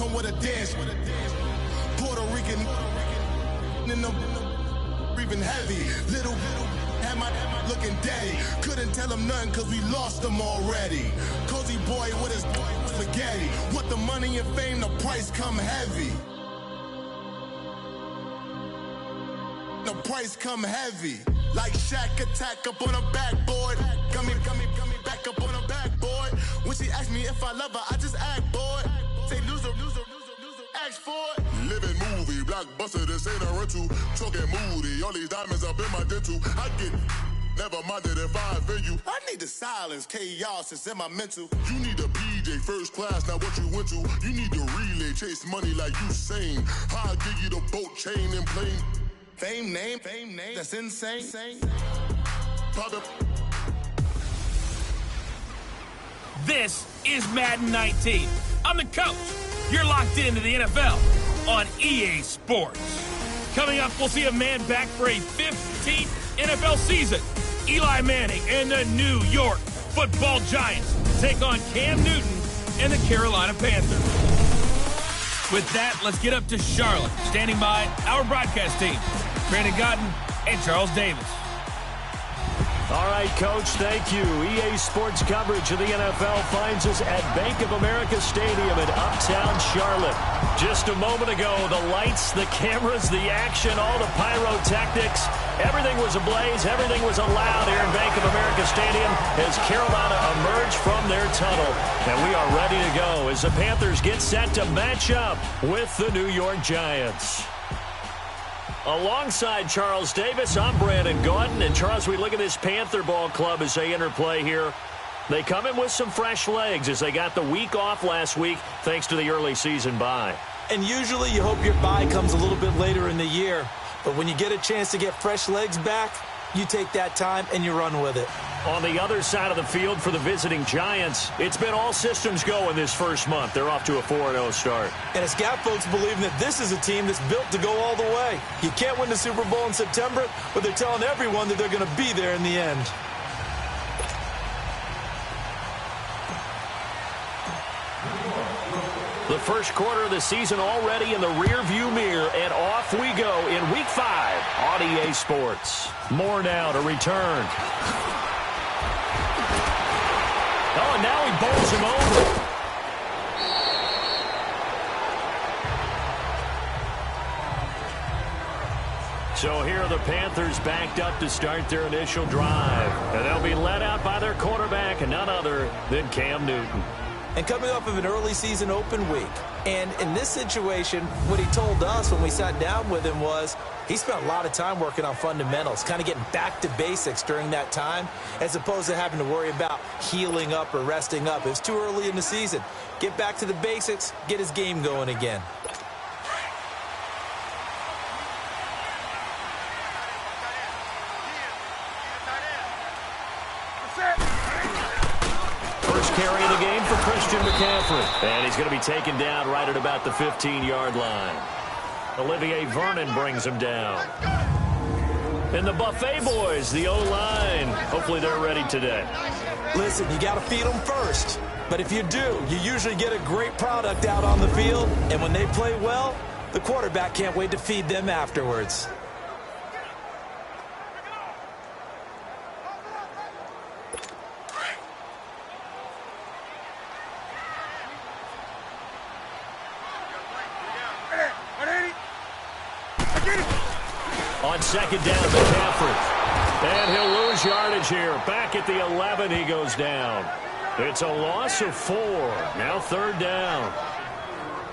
come with a dance. Puerto Rican in the breathing heavy. Little had my looking daddy. Couldn't tell him nothing cause we lost him already. Cozy boy with his spaghetti. With the money and fame, the price come heavy. The price come heavy. Like Shaq attack up on a backboard. Gummy, back up on a backboard. When she asked me if I love her, I just act bored. Say loser, ask for it. Living movie, blockbuster, this ain't a rental. Talking moody, all these diamonds up in my dental. I get never minded if I offend you. I need the silence, chaos is in my mental. You need a PJ first class, not what you went to. You need the relay, chase money like you sane. I'll give you the boat, chain, and plane. Fame name, that's insane. This is Madden 19. I'm the coach. You're locked into the NFL on EA Sports. Coming up, we'll see a man back for a 15th NFL season. Eli Manning and the New York Football Giants take on Cam Newton and the Carolina Panthers. With that, let's get up to Charlotte. Standing by, our broadcast team, Brandon Godden and Charles Davis. All right, Coach, thank you. EA Sports coverage of the NFL finds us at Bank of America Stadium in uptown Charlotte. Just a moment ago, the lights, the cameras, the action, all the pyrotechnics, everything was ablaze, everything was allowed here in Bank of America Stadium as Carolina emerged from their tunnel. And we are ready to go as the Panthers get set to match up with the New York Giants. Alongside Charles Davis, I'm Brandon Gaudin. And Charles, we look at this Panther ball club as they enter play here. They come in with some fresh legs as they got the week off last week thanks to the early season bye. And usually you hope your bye comes a little bit later in the year. But when you get a chance to get fresh legs back, you take that time and you run with it. On the other side of the field for the visiting Giants, it's been all systems go in this first month. They're off to a 4-0 start. And it's got folks believing that this is a team that's built to go all the way. You can't win the Super Bowl in September, but they're telling everyone that they're going to be there in the end. The first quarter of the season already in the rearview mirror, and off we go in Week 5 on EA Sports. More now to return. Oh, and now he bowls him over. So here are the Panthers backed up to start their initial drive. And they'll be led out by their quarterback, and none other than Cam Newton. And coming off of an early season open week. And in this situation, what he told us when we sat down with him was he spent a lot of time working on fundamentals, kind of getting back to basics during that time, as opposed to having to worry about healing up or resting up. It was too early in the season. Get back to the basics, get his game going again. Carry of the game for Christian McCaffrey. And he's going to be taken down right at about the 15-yard line. Olivier Vernon brings him down. And the Buffet boys, the O-line, hopefully they're ready today. Listen, you got to feed them first. But if you do, you usually get a great product out on the field. And when they play well, the quarterback can't wait to feed them afterwards. On second down, McCaffrey. And he'll lose yardage here. Back at the 11, he goes down. It's a loss of 4. Now third down.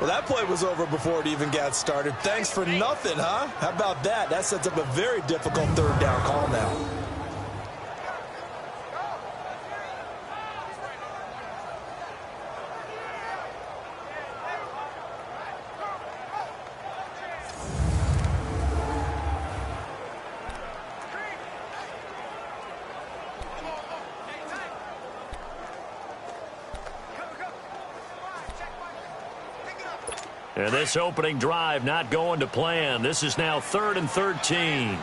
Well, that play was over before it even got started. Thanks for nothing, huh? How about that? That sets up a very difficult third down call now. And this opening drive not going to plan. This is now 3rd and 13.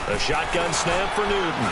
A shotgun snap for Newton.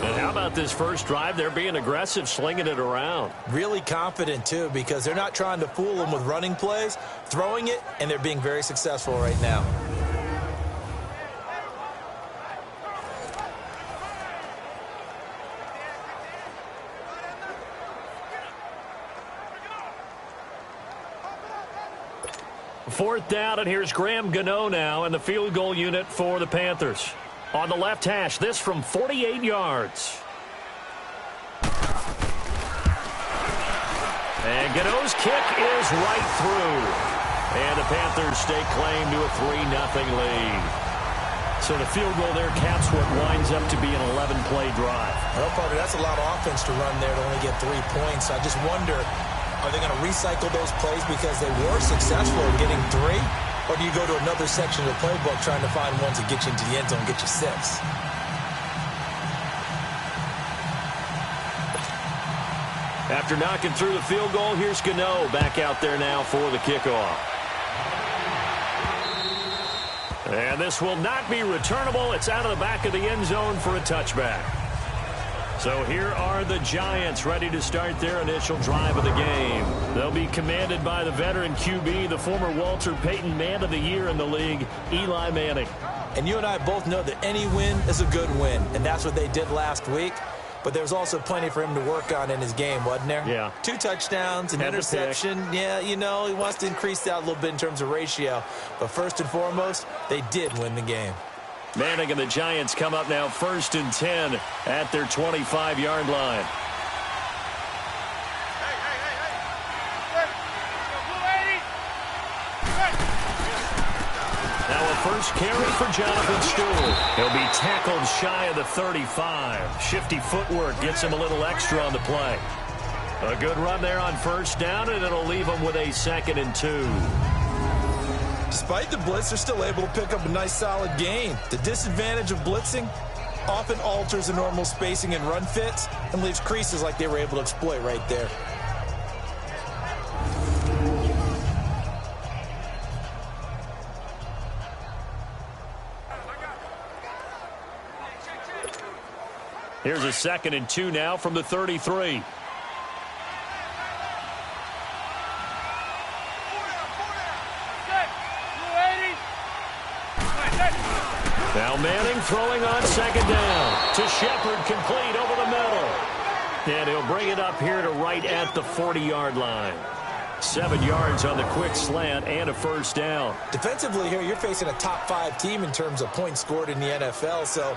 And how about this first drive? They're being aggressive, slinging it around. Really confident, too, because they're not trying to fool them with running plays, throwing it, and they're being very successful right now. Fourth down, and here's Graham Gano now in the field goal unit for the Panthers. On the left hash, this from 48 yards. And Gano's kick is right through. And the Panthers stake claim to a 3-0 lead. So the field goal there caps what winds up to be an 11-play drive. Well, Parker, that's a lot of offense to run there to only get 3 points. I just wonder, are they going to recycle those plays because they were successful in getting 3? Or do you go to another section of the playbook trying to find ones that get you into the end zone and get you 6? After knocking through the field goal, here's Gano back out there now for the kickoff. And this will not be returnable. It's out of the back of the end zone for a touchback. So here are the Giants ready to start their initial drive of the game. They'll be commanded by the veteran QB, the former Walter Payton Man of the Year in the league, Eli Manning. And you and I both know that any win is a good win, and that's what they did last week. But there was also plenty for him to work on in his game, wasn't there? Yeah. 2 touchdowns, an interception. Yeah, you know, he wants to increase that a little bit in terms of ratio. But first and foremost, they did win the game. Manning and the Giants come up now 1st and 10 at their 25-yard line. Now a first carry for Jonathan Stewart. He'll be tackled shy of the 35. Shifty footwork gets him a little extra on the play. A good run there on first down, and it'll leave him with a 2nd and 2. Despite the blitz, they're still able to pick up a nice solid gain. The disadvantage of blitzing often alters the normal spacing and run fits and leaves creases like they were able to exploit right there. Here's a 2nd and 2 now from the 33. Now Manning throwing on 2nd down to Shepard, complete over the middle. And he'll bring it up here to right at the 40-yard line. 7 yards on the quick slant and a first down. Defensively here, you're facing a top 5 team in terms of points scored in the NFL. So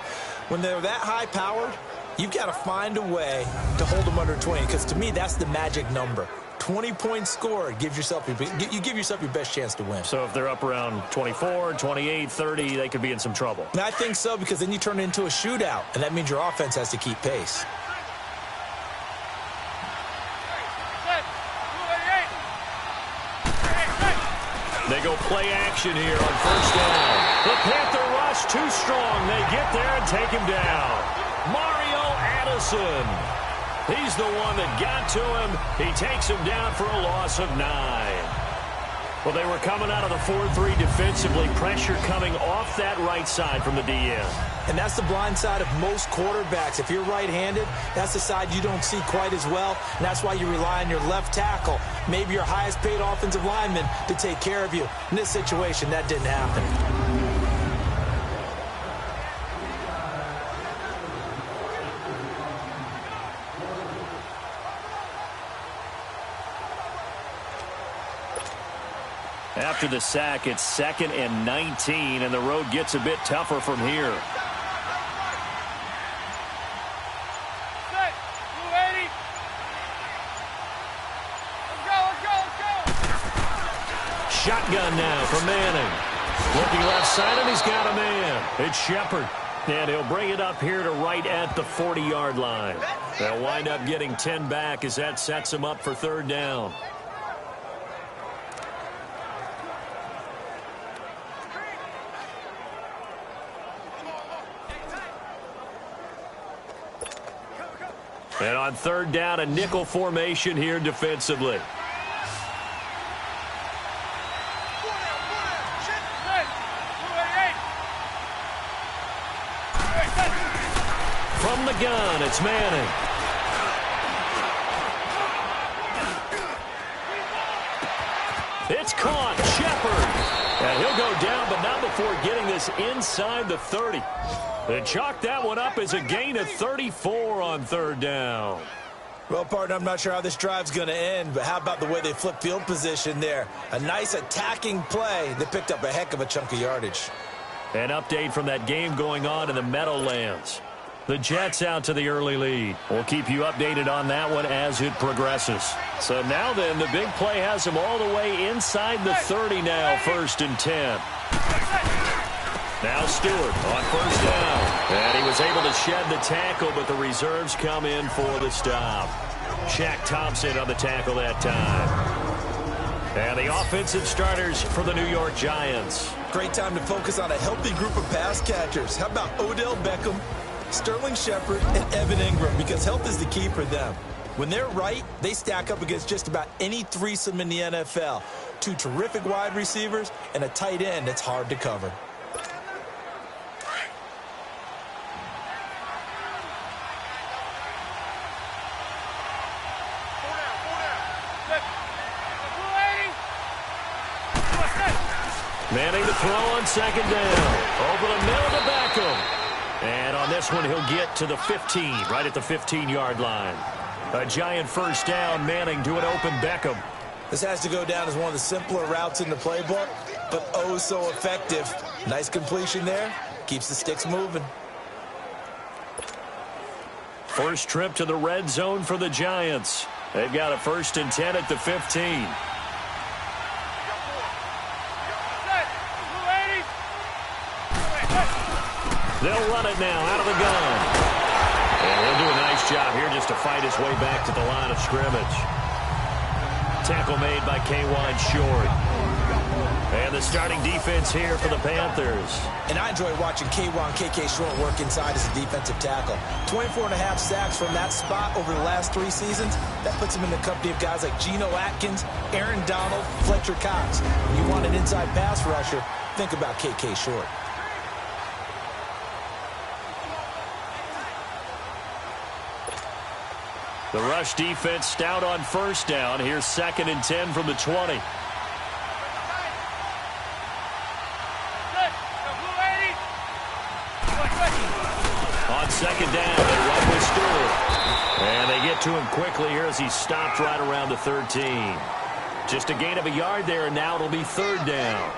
when they're that high-powered, you've got to find a way to hold them under 20, because to me, that's the magic number. 20 points scored gives yourself you give yourself your best chance to win. So if they're up around 24, 28, 30, they could be in some trouble. And I think so, because then you turn it into a shootout, and that means your offense has to keep pace. They go play action here on first down. The Panther rush too strong. They get there and take him down. Mario Addison. He's the one that got to him. He takes him down for a loss of 9. Well, they were coming out of the 4-3 defensively. Pressure coming off that right side from the DN. And that's the blind side of most quarterbacks. If you're right-handed, that's the side you don't see quite as well. And that's why you rely on your left tackle, maybe your highest-paid offensive lineman, to take care of you. In this situation, that didn't happen. After the sack, it's 2nd and 19, and the road gets a bit tougher from here. Shotgun now for Manning. Looking left side, and he's got a man. It's Shepard. And he'll bring it up here to right at the 40-yard line. They'll wind up getting 10 back as that sets him up for 3rd down. And on 3rd down, a nickel formation here defensively. From the gun, again. It's Manning. It's caught. Shepard. And he'll go down, but not before getting this inside the 30. They chalk that one up as a gain of 34 on third down. Well, partner, I'm not sure how this drive's going to end, but how about the way they flip field position there? A nice attacking play. They picked up a heck of a chunk of yardage. An update from that game going on in the Meadowlands. The Jets out to the early lead. We'll keep you updated on that one as it progresses. So now then, the big play has them all the way inside the 30 now, 1st and 10. Now Stewart on 1st down. And he was able to shed the tackle, but the reserves come in for the stop. Shaq Thompson on the tackle that time. And the offensive starters for the New York Giants. Great time to focus on a healthy group of pass catchers. How about Odell Beckham, Sterling Shepard, and Evan Ingram? Because health is the key for them. When they're right, they stack up against just about any threesome in the NFL. 2 terrific wide receivers and a tight end that's hard to cover. Manning to throw on 2nd down. Over the middle to Beckham. And on this one, he'll get to the 15, right at the 15-yard line. A giant 1st down. Manning to an open Beckham. This has to go down as one of the simpler routes in the playbook, but oh so effective. Nice completion there. Keeps the sticks moving. First trip to the red zone for the Giants. They've got a 1st and 10 at the 15. They'll run it now out of the gun. And he'll do a nice job here just to fight his way back to the line of scrimmage. Tackle made by K-Wan Short. And the starting defense here for the Panthers. And I enjoy watching K-Wan KK Short work inside as a defensive tackle. 24.5 sacks from that spot over the last 3 seasons. That puts him in the company of guys like Geno Atkins, Aaron Donald, Fletcher Cox. When you want an inside pass rusher, think about KK Short. The rush defense stout on 1st down. Here's 2nd and 10 from the 20. On 2nd down, they run with Stewart. And they get to him quickly here as he stopped right around the 13. Just a gain of a yard there, and now it'll be 3rd down.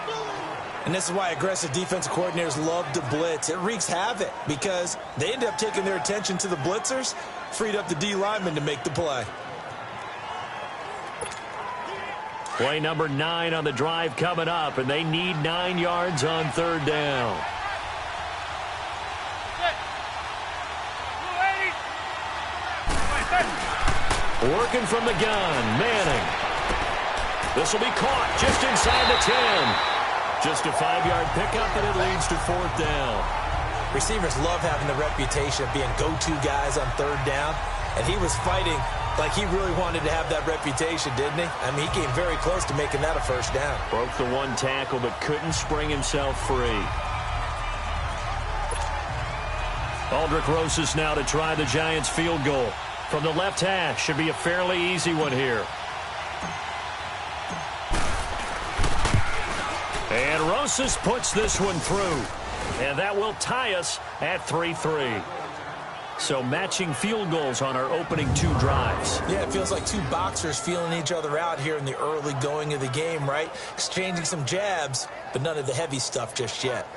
And this is why aggressive defensive coordinators love to blitz. It wreaks havoc because they end up taking their attention to the blitzers, freed up the D lineman to make the play. Play number 9 on the drive coming up, and they need 9 yards on 3rd down. Working from the gun, Manning. This will be caught just inside the 10. Just a 5-yard pickup, and it leads to 4th down. Receivers love having the reputation of being go-to guys on 3rd down, and he was fighting like he really wanted to have that reputation, didn't he? I mean, he came very close to making that a 1st down. Broke the 1 tackle, but couldn't spring himself free. Aldrich Rosas now to try the Giants' field goal. From the left hash, should be a fairly easy one here. And Rosas puts this one through. And that will tie us at 3-3. So matching field goals on our opening 2 drives. Yeah, it feels like 2 boxers feeling each other out here in the early going of the game, right? Exchanging some jabs, but none of the heavy stuff just yet.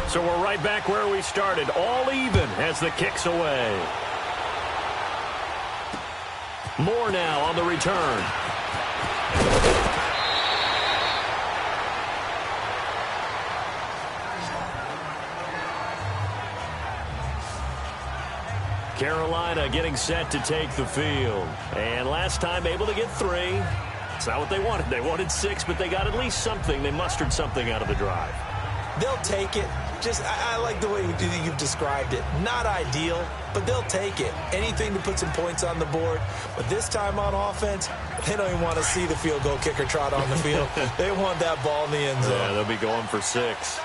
So we're right back where we started, all even as the kick's away. Moore now on the return. Carolina getting set to take the field. And last time able to get 3. It's not what they wanted. They wanted 6, but they got at least something. They mustered something out of the drive. They'll take it. I like the way you've described it. Not ideal, but they'll take it. Anything to put some points on the board. But this time on offense, they don't even want to see the field goal kicker trot on the field. They want that ball in the end zone. Yeah, they'll be going for 6.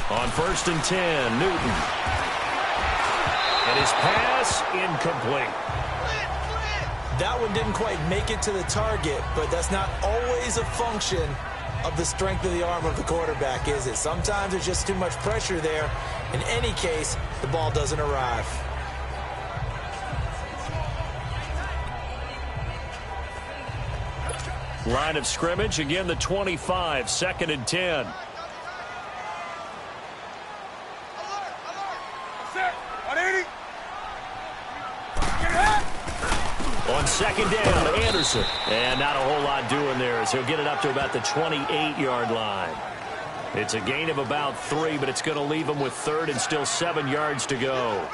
On 1st and 10, Newton. And his pass incomplete. That one didn't quite make it to the target, but that's not always a function of the strength of the arm of the quarterback, is it? Sometimes there's just too much pressure there. In any case, the ball doesn't arrive. Line of scrimmage, again the 25, 2nd and 10. On 2nd down, Anderson. And not a whole lot doing there as he'll get it up to about the 28-yard line. It's a gain of about 3, but it's going to leave him with 3rd and still 7 yards to go.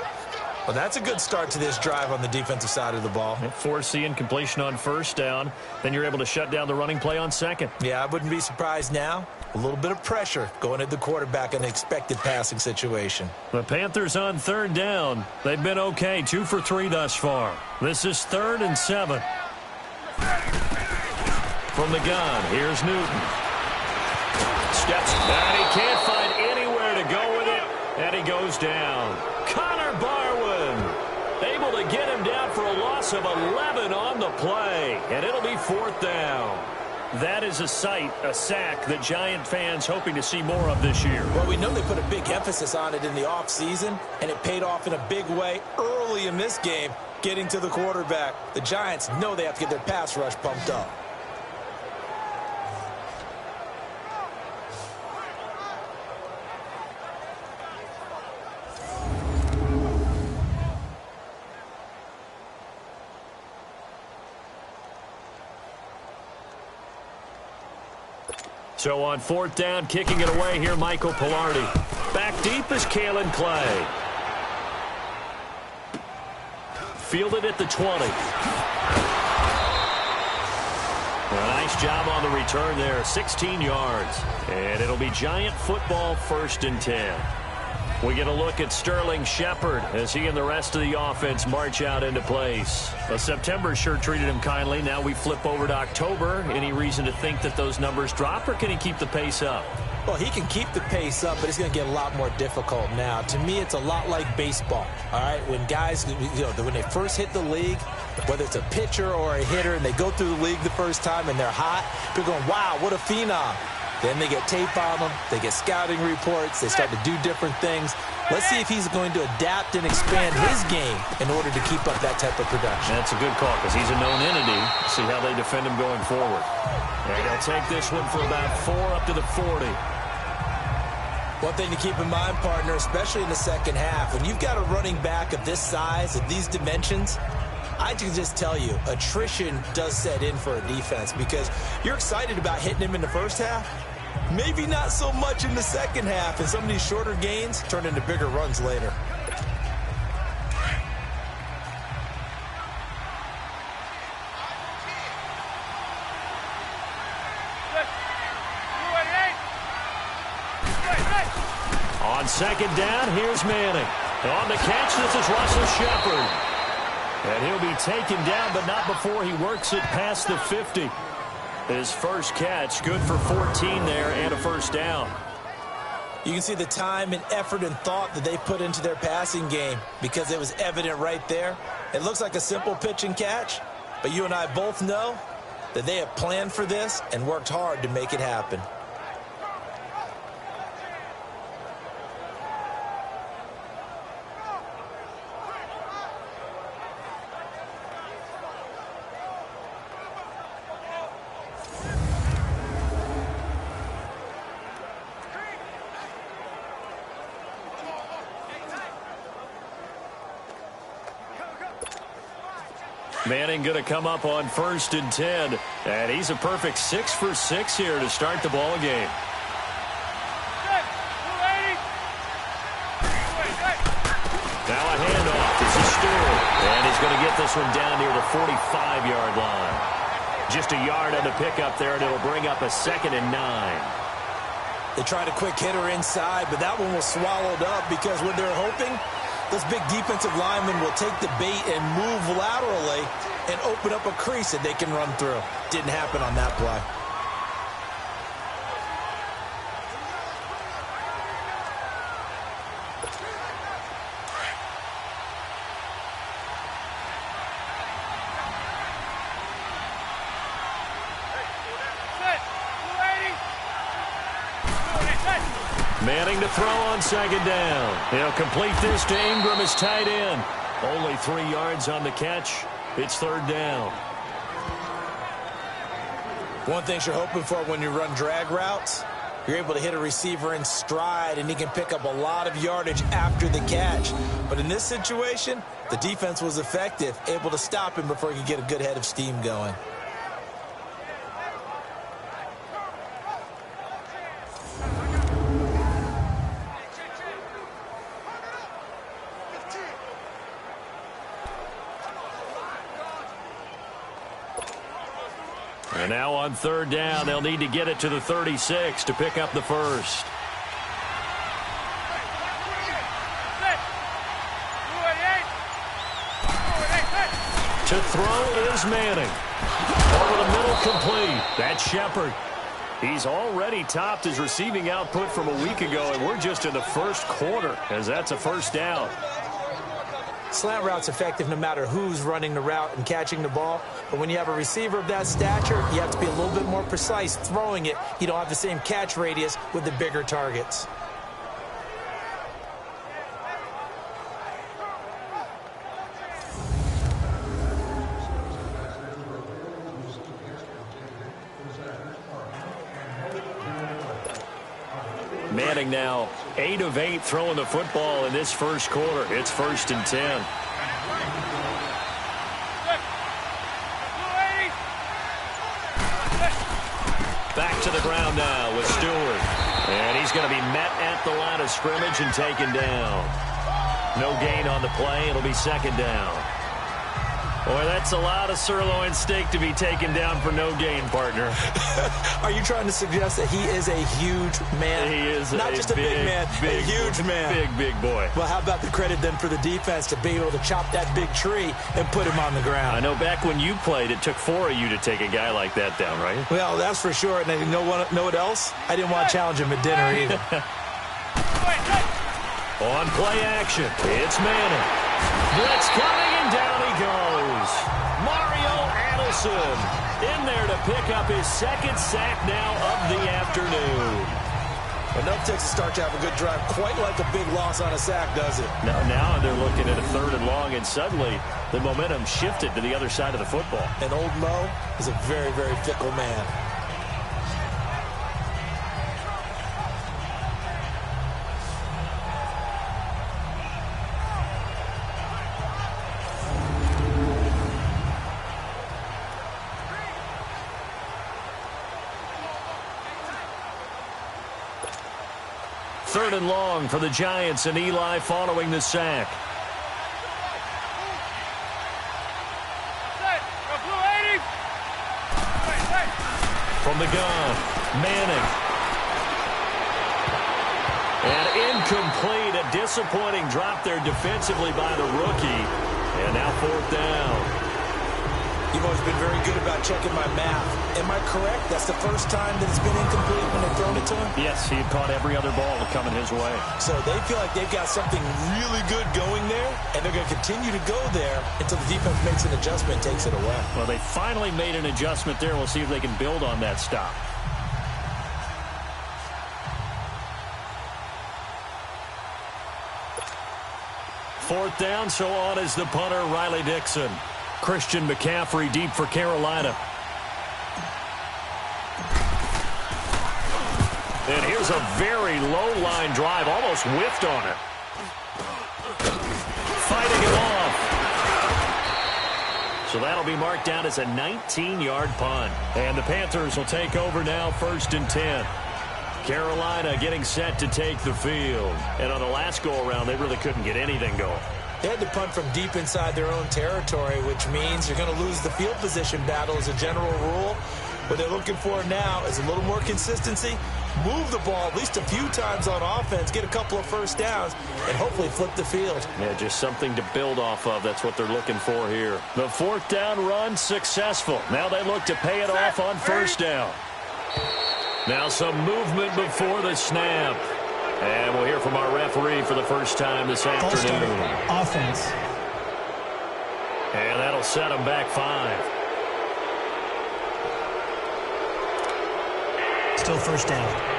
Well, that's a good start to this drive on the defensive side of the ball. Force the incompletion on 1st down. Then you're able to shut down the running play on 2nd. Yeah, I wouldn't be surprised now. A little bit of pressure going at the quarterback in an expected passing situation. The Panthers on 3rd down. They've been okay, 2 for 3 thus far. This is 3rd and 7. From the gun, here's Newton. Steps, and he can't find anywhere to go with it, and he goes down. Connor Barwin able to get him down for a loss of 11 on the play, and it'll be 4th down. That is a sight, a sack that Giant fans hoping to see more of this year. Well, we know they put a big emphasis on it in the offseason, and it paid off in a big way early in this game, getting to the quarterback. The Giants know they have to get their pass rush pumped up. So on 4th down, kicking it away here, Michael Pilardi. Back deep is Kalen Clay. Fielded at the 20. A nice job on the return there, 16 yards. And it'll be Giant football, 1st and 10. We get a look at Sterling Shepard as he and the rest of the offense march out into place. Well, September sure treated him kindly. Now we flip over to October. Any reason to think that those numbers drop, or can he keep the pace up? Well, he can keep the pace up, but it's going to get a lot more difficult now. To me, it's a lot like baseball, all right? When guys, when they first hit the league, whether it's a pitcher or a hitter, and they go through the league the first time and they're hot, people are going, wow, what a phenom. Then they get tape on them. They get scouting reports. They start to do different things. Let's see if he's going to adapt and expand his game in order to keep up that type of production. That's a good call because he's a known entity. See how they defend him going forward. And they'll take this one for about 4 up to the 40. One thing to keep in mind, partner, especially in the second half, when you've got a running back of this size, of these dimensions, I can just tell you, attrition does set in for a defense because you're excited about hitting him in the first half. Maybe not so much in the second half, and some of these shorter gains turn into bigger runs later. On 2nd down, here's Manning. On the catch, this is Russell Shepard. And he'll be taken down, but not before he works it past the 50. His first catch, good for 14 there and a 1st down. You can see the time and effort and thought that they put into their passing game because it was evident right there. It looks like a simple pitch and catch, but you and I both know that they have planned for this and worked hard to make it happen. Manning going to come up on 1st and 10. And he's a perfect 6 for 6 here to start the ball game. Now a handoff. This is Stewart. And he's going to get this one down near the 45-yard line. Just a yard on the pickup there, and it'll bring up a 2nd and 9. They tried a quick hitter inside, but that one was swallowed up because when they're hoping, those big defensive linemen will take the bait and move laterally and open up a crease that they can run through. Didn't happen on that play. Manning to throw on 2nd down. He'll complete this to Ingram as tight end. Only 3 yards on the catch. It's 3rd down. One thing you're hoping for when you run drag routes, you're able to hit a receiver in stride, and he can pick up a lot of yardage after the catch. But in this situation, the defense was effective, able to stop him before he could get a good head of steam going. And now on 3rd down, they'll need to get it to the 36 to pick up the first. To throw is Manning. Over the middle, complete. That's Shepard. He's already topped his receiving output from a week ago, and we're just in the 1st quarter, as that's a 1st down. Slant route's effective no matter who's running the route and catching the ball. But when you have a receiver of that stature, you have to be a little bit more precise throwing it. You don't have the same catch radius with the bigger targets. Manning now 8 of 8 throwing the football in this 1st quarter. It's 1st and 10. Back to the ground now with Stewart. And he's going to be met at the line of scrimmage and taken down. No gain on the play. It'll be 2nd down. Boy, that's a lot of sirloin steak to be taken down for no gain, partner. Are you trying to suggest that he is a huge man? He is not just a big man, a huge man. Big boy. Well, how about the credit then for the defense to be able to chop that big tree and put him on the ground? I know back when you played, it took 4 of you to take a guy like that down, right? Well, that's for sure. And you know what else? I didn't want to challenge him at dinner either. On play action, it's Manning. Blitz coming, and down he goes. Mario Adelson in there to pick up his 2nd sack now of the afternoon. Enough takes to start to have a good drive. Quite like a big loss on a sack, does it? Now they're looking at a 3rd and long, and suddenly the momentum shifted to the other side of the football. And old Mo is a very, very fickle man. Third and long for the Giants, and Eli following the sack. From the gun, Manning. And incomplete, a disappointing drop there defensively by the rookie. And now 4th down. You've always been very good about checking my math. Am I correct? That's the first time that it's been incomplete when they've thrown it to him? Yes, he had caught every other ball coming his way. So they feel like they've got something really good going there, and they're going to continue to go there until the defense makes an adjustment and takes it away. Well, they finally made an adjustment there. We'll see if they can build on that stop. Fourth down, so on is the punter, Riley Dixon. Christian McCaffrey deep for Carolina. And here's a very low-line drive, almost whiffed on it. Fighting it off. So that'll be marked down as a 19-yard punt. And the Panthers will take over now, 1st and 10. Carolina getting set to take the field. And on the last go-around, they really couldn't get anything going. They had to punt from deep inside their own territory, which means you're going to lose the field position battle as a general rule. What they're looking for now is a little more consistency, move the ball at least a few times on offense, get a couple of first downs, and hopefully flip the field. Yeah, just something to build off of. That's what they're looking for here. The fourth down run successful. Now they look to pay it off on first down. Now some movement before the snap. And we'll hear from our referee for the first time this afternoon. Offense. And that'll set them back 5. Still first down.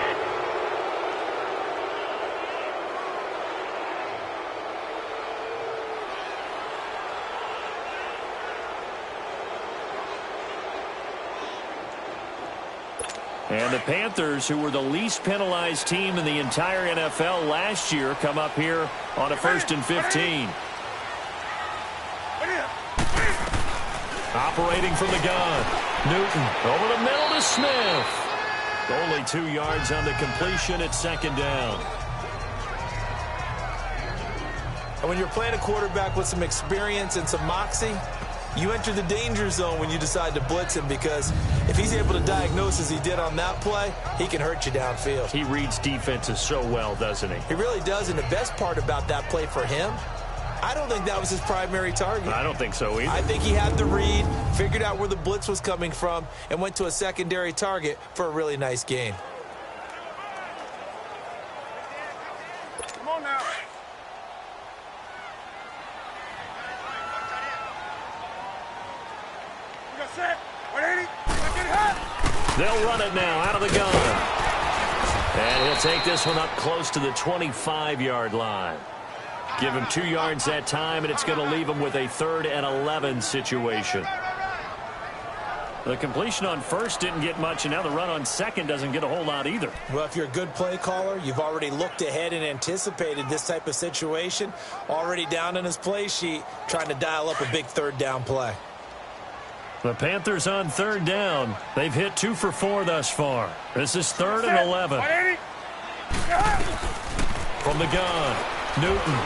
And the Panthers, who were the least penalized team in the entire NFL last year, come up here on a 1st and 15. Operating from the gun. Newton over the middle to Smith. Only 2 yards on the completion at 2nd down. And when you're playing a quarterback with some experience and some moxie, you enter the danger zone when you decide to blitz him, because if he's able to diagnose as he did on that play, he can hurt you downfield. He reads defenses so well, doesn't he? He really does, and the best part about that play for him, I don't think that was his primary target. I don't think so either. I think he had the read, figured out where the blitz was coming from, and went to a secondary target for a really nice gain. Come on now. We got set. 180. Get hot. They'll run it now out of the gun. And he'll take this one up close to the 25-yard line. Give him 2 yards that time, and it's going to leave him with a 3rd and 11 situation. The completion on first didn't get much, and now the run on second doesn't get a whole lot either. Well, if you're a good play caller, you've already looked ahead and anticipated this type of situation. Already down in his play sheet, trying to dial up a big 3rd down play. The Panthers on 3rd down. They've hit 2 for 4 thus far. This is 3rd and 11. From the gun, Newton.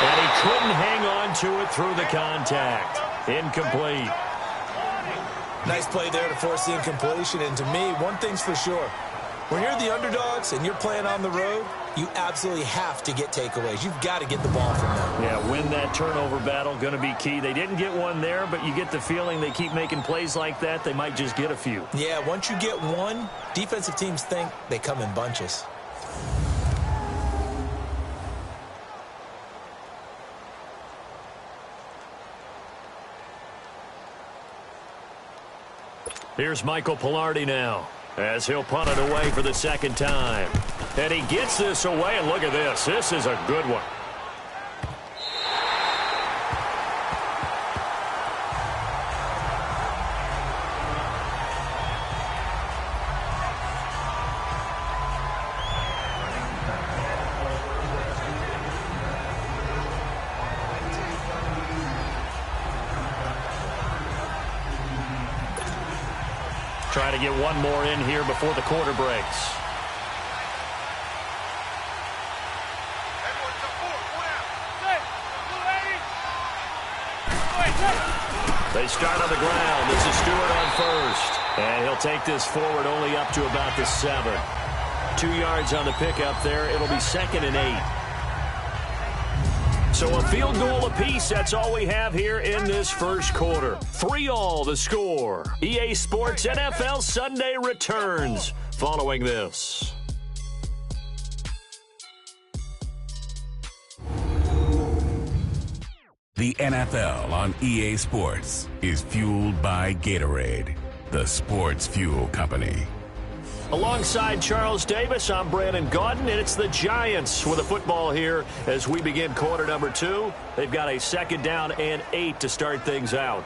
And he couldn't hang on to it through the contact. Incomplete. Nice play there to force the incompletion. And to me, one thing's for sure. When you're the underdogs and you're playing on the road, you absolutely have to get takeaways. You've got to get the ball from them. Yeah, win that turnover battle, going to be key. They didn't get one there, but you get the feeling they keep making plays like that, they might just get a few. Yeah, once you get one, defensive teams think they come in bunches. Here's Michael Pilardi now, as he'll punt it away for the 2nd time. And he gets this away, and look at this. This is a good one. Try to get one more in here before the quarter breaks. They start on the ground. This is Stewart on first. And he'll take this forward only up to about the 7. 2 yards on the pickup there. It'll be 2nd and 8. So a field goal apiece, that's all we have here in this first quarter. 3-all the score. EA Sports NFL Sunday returns following this. The NFL on EA Sports is fueled by Gatorade, the sports fuel company. Alongside Charles Davis, I'm Brandon Gaudin, and it's the Giants with a football here as we begin quarter number 2. They've got a 2nd down and 8 to start things out.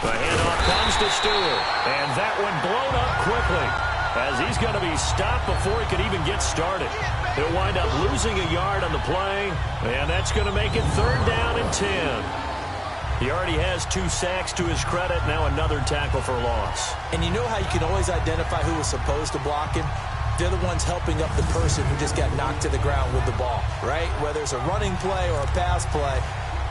The handoff comes to Stewart, and that one blown up quickly. as he's going to be stopped before he could even get started. He'll wind up losing a yard on the play, and that's going to make it 3rd down and 10. He already has 2 sacks to his credit, now another tackle for loss. And you know how you can always identify who was supposed to block him? They're the ones helping up the person who just got knocked to the ground with the ball, right? Whether it's a running play or a pass play,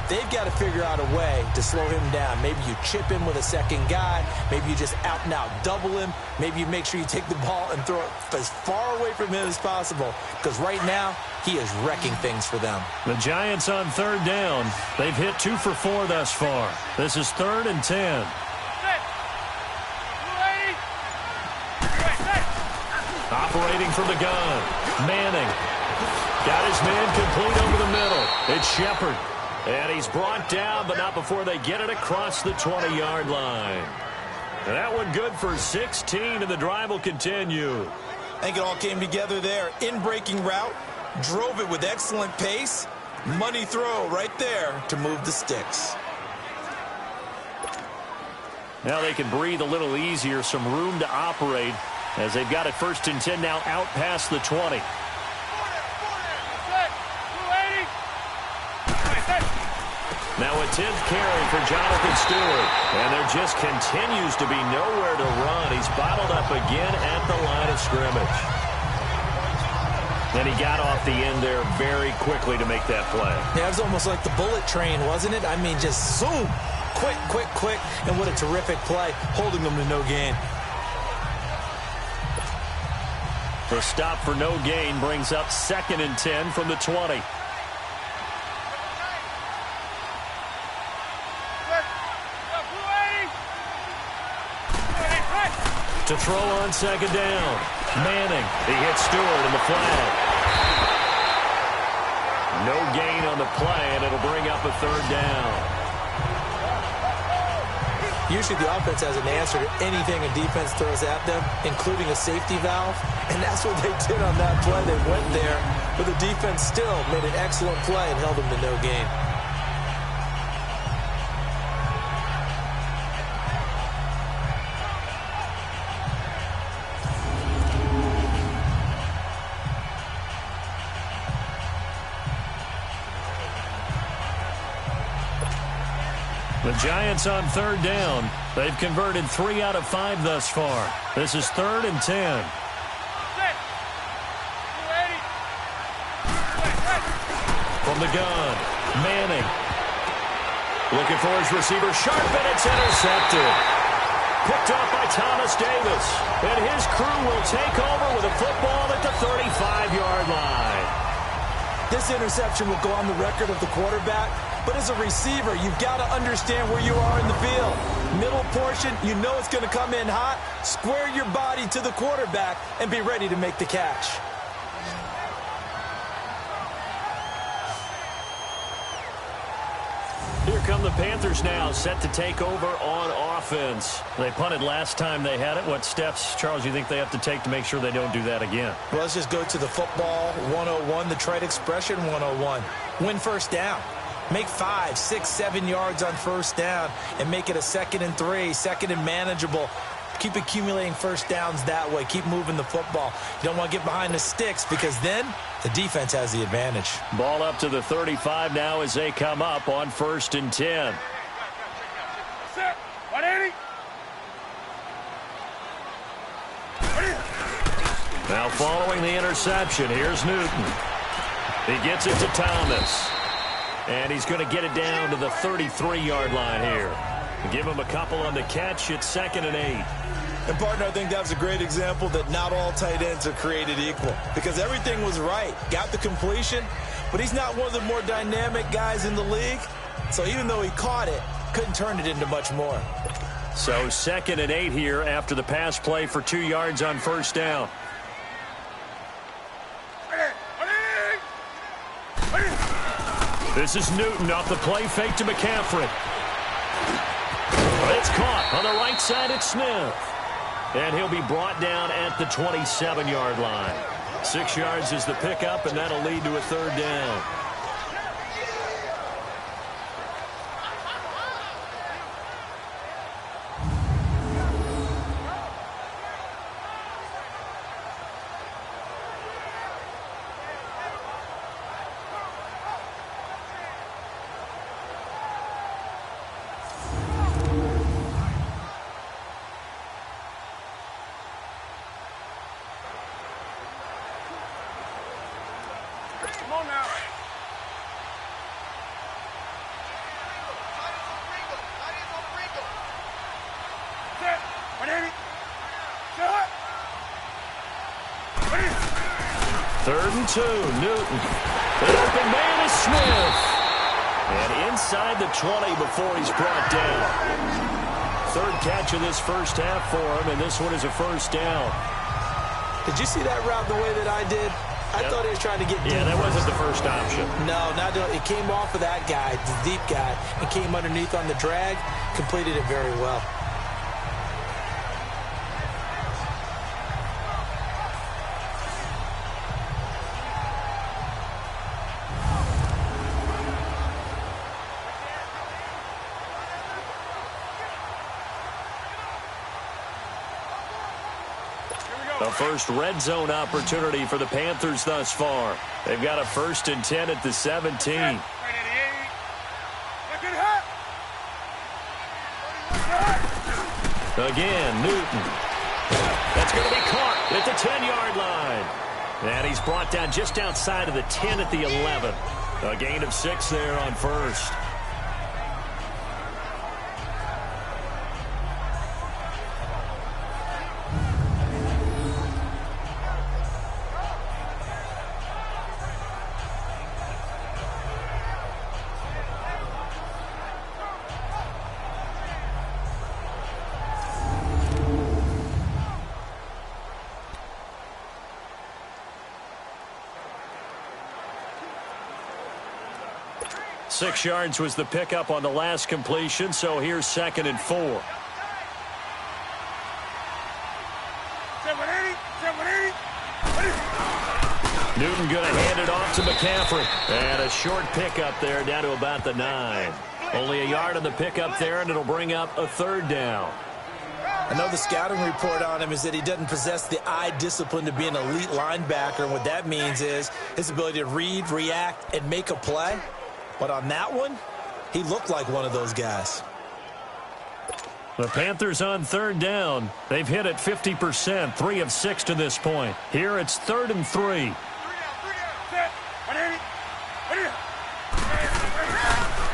they've got to figure out a way to slow him down. Maybe you chip him with a second guy. Maybe you just out and out double him. Maybe you make sure you take the ball and throw it as far away from him as possible. Because right now, he is wrecking things for them. The Giants on 3rd down. They've hit 2 for 4 thus far. This is 3rd and 10. Operating from the gun. Manning. Got his man complete over the middle. It's Shepard. And he's brought down, but not before they get it across the 20-yard line. And that one good for 16, and the drive will continue. I think it all came together there. In-breaking route. Drove it with excellent pace. Money throw right there to move the sticks. Now they can breathe a little easier. Some room to operate as they've got it 1st and 10 now out past the 20. Now a 10th carry for Jonathan Stewart. And there just continues to be nowhere to run. He's bottled up again at the line of scrimmage. And he got off the end there very quickly to make that play. Yeah, it was almost like the bullet train, wasn't it? I mean, just zoom. Quick, quick, quick. And what a terrific play, holding them to no gain. The stop for no gain brings up 2nd and 10 from the 20. To throw on 2nd down. Manning. He hits Stewart in the flag. No gain on the play, and it'll bring up a 3rd down. Usually the offense has an answer to anything a defense throws at them, including a safety valve. And that's what they did on that play. They went there, but the defense still made an excellent play and held them to no gain. The Giants on 3rd down. They've converted 3 out of 5 thus far. This is 3rd and 10. From the gun, Manning. Looking for his receiver, sharp, and it's intercepted. Picked off by Thomas Davis. And his crew will take over with a football at the 35-yard line. This interception will go on the record of the quarterback. But as a receiver, you've got to understand where you are in the field. Middle portion, you know it's going to come in hot. Square your body to the quarterback and be ready to make the catch. Here come the Panthers now, set to take over on offense. They punted last time they had it. What steps, Charles, you think they have to take to make sure they don't do that again? Well, let's just go to the football 101, the trade expression 101. Win 1st down. Make 5, 6, 7 yards on 1st down and make it a 2nd and 3, 2nd and manageable. Keep accumulating 1st downs that way. Keep moving the football. You don't want to get behind the sticks because then the defense has the advantage. Ball up to the 35 now as they come up on 1st and 10. Now following the interception, here's Newton. He gets it to Thomas. And he's going to get it down to the 33-yard line here. Give him a couple on the catch. It's 2nd and 8. And, partner, I think that was a great example that not all tight ends are created equal. Because everything was right. Got the completion, but he's not one of the more dynamic guys in the league. So even though he caught it, couldn't turn it into much more. So 2nd and 8 here after the pass play for 2 yards on 1st down. This is Newton off the play fake to McCaffrey. It's caught on the right side. It's Smith. And he'll be brought down at the 27-yard line. 6 yards is the pickup, and that'll lead to a 3rd down. Third and 2, Newton. The open man is Smith. And inside the 20 before he's brought down. Third catch of this first half for him, and this one is a first down. Did you see that route the way that I did? I thought he was trying to get deep. Yeah, that wasn't the first option. No, not doing it. It came off of that guy, the deep guy, and came underneath on the drag, completed it very well. The first red zone opportunity for the Panthers thus far. They've got a 1st and 10 at the 17. Again, Newton. That's going to be caught at the 10-yard line. And he's brought down just outside of the 10 at the 11. A gain of 6 there on first. Six yards was the pickup on the last completion, so here's 2nd and 4. Newton going to hand it off to McCaffrey. And a short pickup there down to about the 9. Only a yard on the pickup there, and it'll bring up a 3rd down. I know the scouting report on him is that he doesn't possess the eye discipline to be an elite linebacker, and what that means is his ability to read, react, and make a play. But on that one, he looked like one of those guys. The Panthers on 3rd down. They've hit it 50%, 3 of 6 to this point. Here it's 3rd and 3.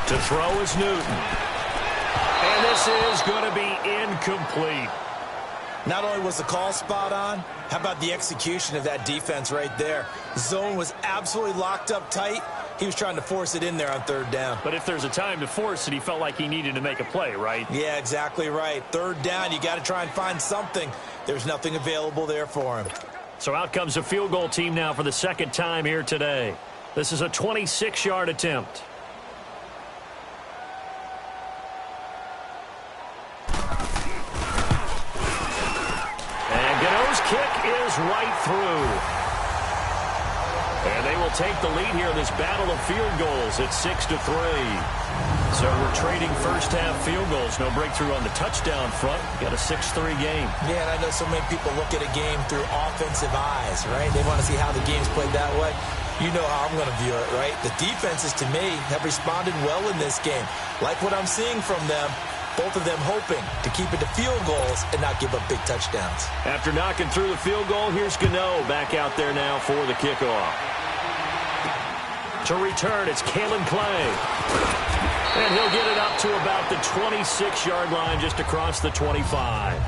To throw is Newton. And this is going to be incomplete. Not only was the call spot on, how about the execution of that defense right there? Zone was absolutely locked up tight. He was trying to force it in there on 3rd down. But if there's a time to force it, he felt like he needed to make a play, right? Yeah, exactly right. 3rd down, you got to try and find something. There's nothing available there for him. So out comes a field goal team now for the 2nd time here today. This is a 26-yard attempt. And Gano's kick is right through. And they will take the lead here in this battle of field goals at 6-3. So we're trading first half field goals. No breakthrough on the touchdown front. Got a 6-3 game. Yeah, and I know so many people look at a game through offensive eyes, right? They want to see how the game's played that way. You know how I'm going to view it, right? The defenses, to me, have responded well in this game. Like what I'm seeing from them, both of them hoping to keep it to field goals and not give up big touchdowns. After knocking through the field goal, here's Gano back out there now for the kickoff. To return, it's Kalen Clay. And he'll get it up to about the 26-yard line, just across the 25.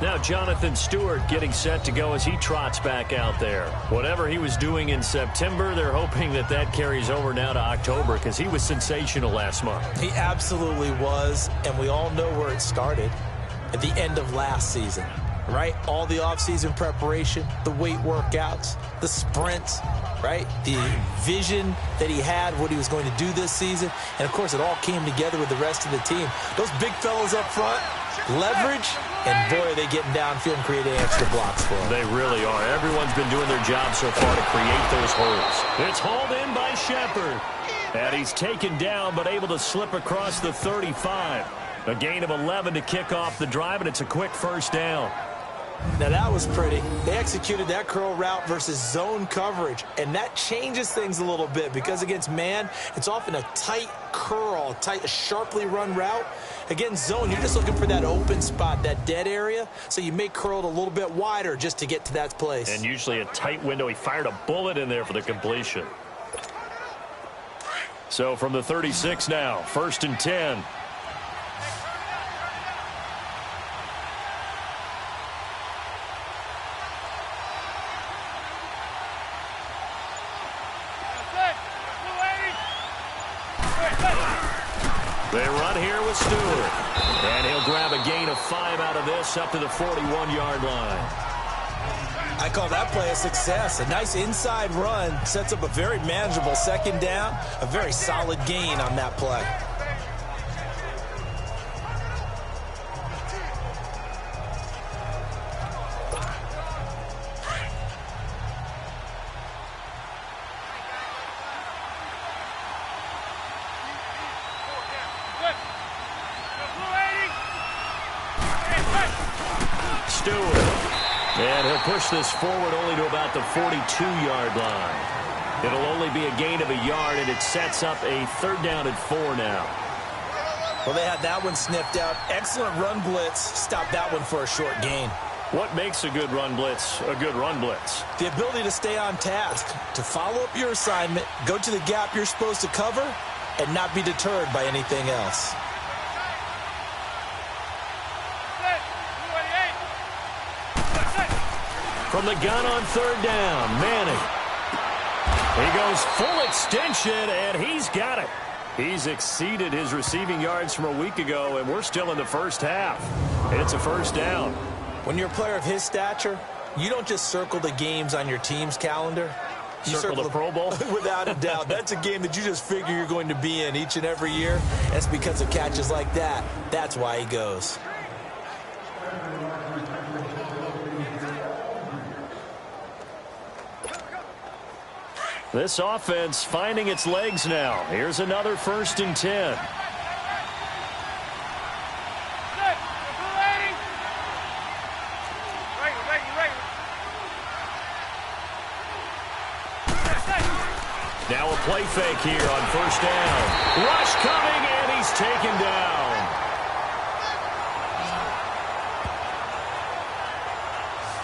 Now Jonathan Stewart getting set to go as he trots back out there. Whatever he was doing in September, they're hoping that that carries over now to October because he was sensational last month. He absolutely was, and we all know where it started at the end of last season, right? All the offseason preparation, the weight workouts, the sprints, right? The vision that he had, what he was going to do this season, and of course it all came together with the rest of the team. Those big fellas up front, leverage, and boy, are they getting downfield and creating extra blocks for them. They really are. Everyone's been doing their job so far to create those holes. It's hauled in by Shepard. And he's taken down, but able to slip across the 35. A gain of 11 to kick off the drive, and it's a quick first down. Now that was pretty. They executed that curl route versus zone coverage, and that changes things a little bit because against man, it's often a tight curl, a sharply run route. Against zone, you're just looking for that open spot, that dead area, so you may curl it a little bit wider just to get to that place. And usually a tight window. He fired a bullet in there for the completion. So from the 36 now, 1st and 10. run here with Stewart. And he'll grab a gain of 5 out of this up to the 41-yard line. I call that play a success. A nice inside run sets up a very manageable second down. A very solid gain on that play. And he'll push this forward only to about the 42-yard line. It'll only be a gain of a yard, and it sets up a 3rd down and 4 now. Well, they had that one sniffed out. Excellent run blitz. Stop that one for a short gain. What makes a good run blitz a good run blitz? The ability to stay on task, to follow up your assignment, go to the gap you're supposed to cover, and not be deterred by anything else. From the gun on 3rd down, Manning. He goes full extension, and he's got it. He's exceeded his receiving yards from a week ago, and we're still in the first half. It's a 1st down. When you're a player of his stature, you don't just circle the games on your team's calendar. You circle the Pro Bowl? Without a doubt. That's a game that you just figure you're going to be in each and every year. That's because of catches like that. That's why he goes. This offense finding its legs now. Here's another 1st and 10. Now a play fake here on 1st down. Rush coming, and he's taken down.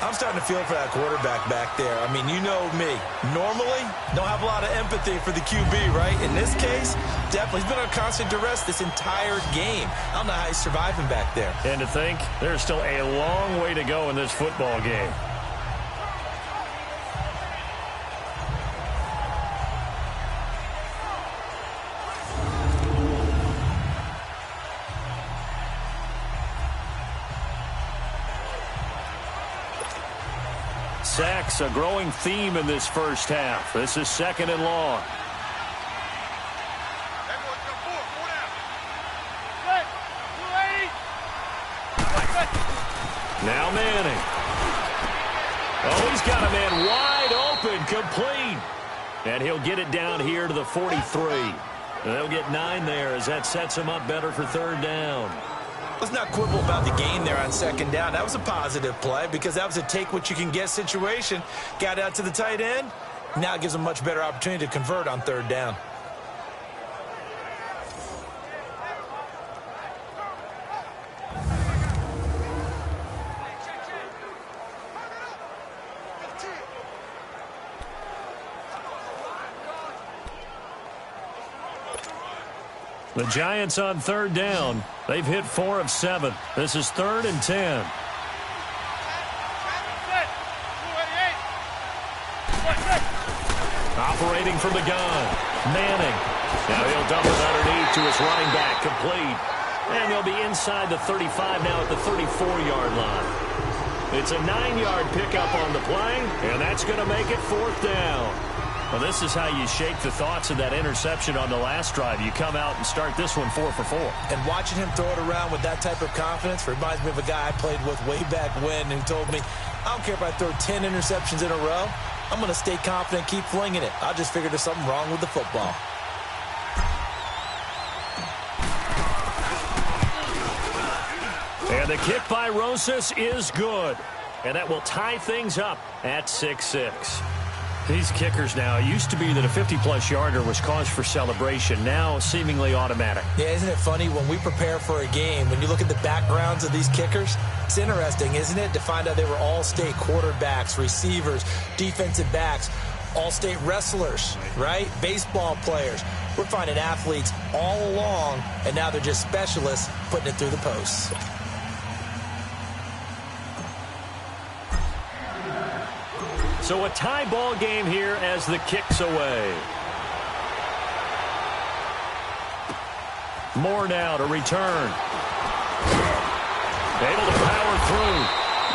I'm starting to feel for that quarterback back there. I mean, you know me. Normally, don't have a lot of empathy for the QB, right? In this case, definitely. He's been under constant duress this entire game. I don't know how he's surviving back there. And to think, there's still a long way to go in this football game. Sacks, a growing theme in this first half. This is 2nd and long. Now Manning. Oh, he's got a man wide open, complete. And he'll get it down here to the 43. And they'll get 9 there as that sets him up better for 3rd down. Let's not quibble about the gain there on 2nd down. That was a positive play because that was a take-what-you-can-get situation. Got out to the tight end. Now it gives them a much better opportunity to convert on 3rd down. The Giants on 3rd down. They've hit 4 of 7. This is 3rd and 10. Operating from the gun. Manning. Now he'll dump it underneath to his running back. Complete. And they'll be inside the 35 now at the 34-yard line. It's a 9-yard pickup on the play, and that's going to make it 4th down. Well, this is how you shake the thoughts of that interception on the last drive. You come out and start this one 4 for 4. And watching him throw it around with that type of confidence reminds me of a guy I played with way back when who told me, I don't care if I throw 10 interceptions in a row. I'm going to stay confident, keep flinging it. I just figured there's something wrong with the football. And the kick by Rosas is good. And that will tie things up at 6-6. These kickers now, it used to be that a 50-plus yarder was cause for celebration. Now, seemingly automatic. Yeah, isn't it funny when we prepare for a game, when you look at the backgrounds of these kickers, it's interesting, isn't it, to find out they were all-state quarterbacks, receivers, defensive backs, all-state wrestlers, right? Baseball players. We're finding athletes all along, and now they're just specialists putting it through the posts. So a tie ball game here as the kick's away. More now to return. Able to power through.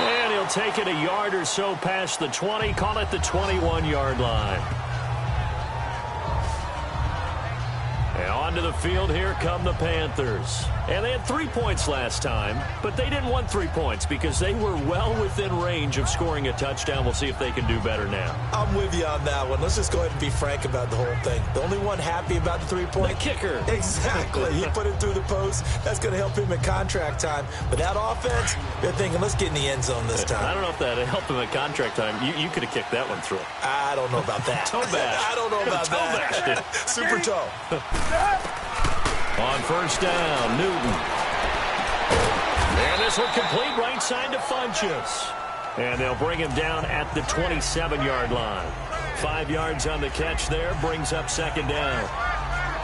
And he'll take it a yard or so past the 20. Call it the 21-yard line. And onto the field, here come the Panthers. And they had 3 points last time, but they didn't want 3 points because they were well within range of scoring a touchdown. We'll see if they can do better now. I'm with you on that one. Let's just go ahead and be frank about the whole thing. The only one happy about the 3-point? The kicker. Exactly. He put it through the post. That's going to help him in contract time. But that offense, they're thinking, let's get in the end zone this time. I don't know if that helped him at contract time. You could have kicked that one through. I don't know about that. Toe bash. I don't know about that. Super toe. On first down, Newton. And this one complete right side to Funchess. And they'll bring him down at the 27-yard line. 5 yards on the catch there, brings up second down.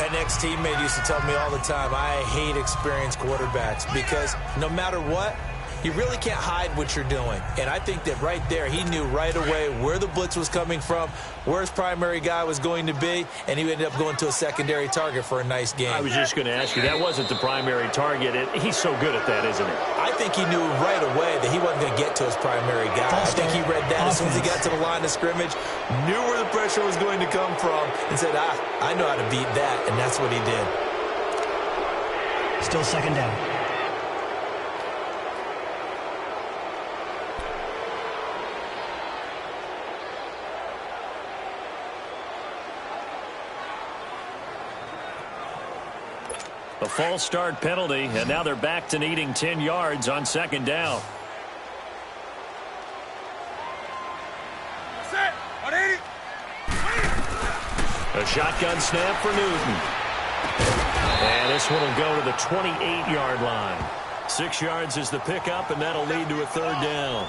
An ex-teammate used to tell me all the time, I hate experienced quarterbacks because no matter what, you really can't hide what you're doing. And I think that right there, he knew right away where the blitz was coming from, where his primary guy was going to be, and he ended up going to a secondary target for a nice game. I was just going to ask you, that wasn't the primary target. He's so good at that, isn't he? I think he knew right away that he wasn't going to get to his primary guy. I think he read that as soon as he got to the line of scrimmage, knew where the pressure was going to come from, and said, I know how to beat that, and that's what he did. Still second down. A false start penalty, and now they're back to needing 10 yards on second down. A shotgun snap for Newton. And this one will go to the 28-yard line. 6 yards is the pickup, and that'll lead to a third down.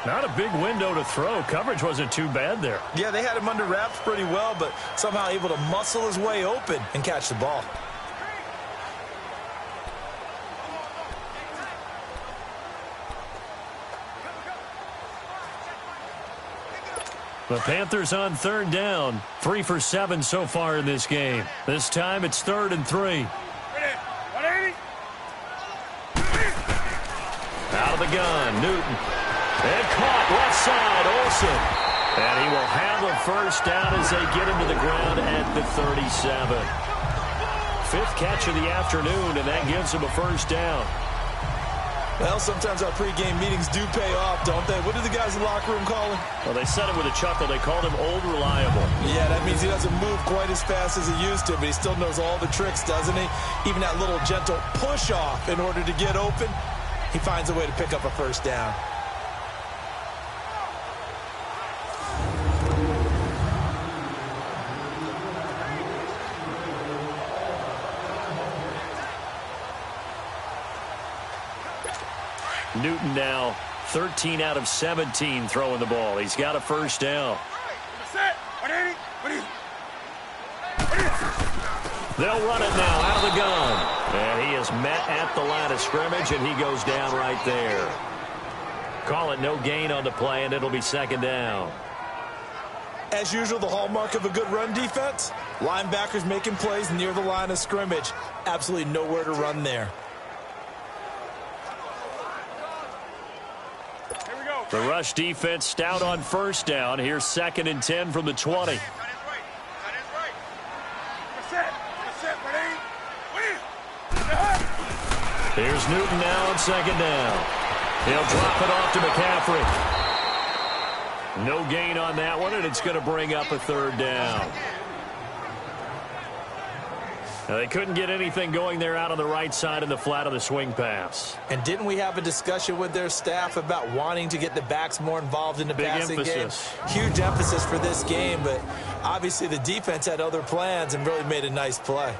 Not a big window to throw. Coverage wasn't too bad there. Yeah, they had him under wraps pretty well, but somehow able to muscle his way open and catch the ball. The Panthers on third down. 3 for 7 so far in this game. This time it's 3rd and 3. Out of the gun, Newton. And caught left side, Olsen. And he will have a first down as they get him to the ground at the 37. 5th catch of the afternoon, and that gives him a first down. Well, sometimes our pregame meetings do pay off, don't they? What do the guys in the locker room call him? Well, they said it with a chuckle. They called him Old Reliable. Yeah, that means he doesn't move quite as fast as he used to, but he still knows all the tricks, doesn't he? Even that little gentle push-off in order to get open, he finds a way to pick up a first down. Newton now 13 out of 17 throwing the ball. He's got a first down. They'll run it now out of the gun. And he is met at the line of scrimmage, and he goes down right there. Call it no gain on the play, and it'll be second down. As usual, the hallmark of a good run defense, linebackers making plays near the line of scrimmage. Absolutely nowhere to run there. The rush defense stout on first down. Here's 2nd and 10 from the 20. Here's Newton now on second down. He'll drop it off to McCaffrey. No gain on that one, and it's going to bring up a third down. Now, they couldn't get anything going there out on the right side in the flat of the swing pass. And didn't we have a discussion with their staff about wanting to get the backs more involved in the passing game? Huge emphasis for this game, but obviously the defense had other plans and really made a nice play.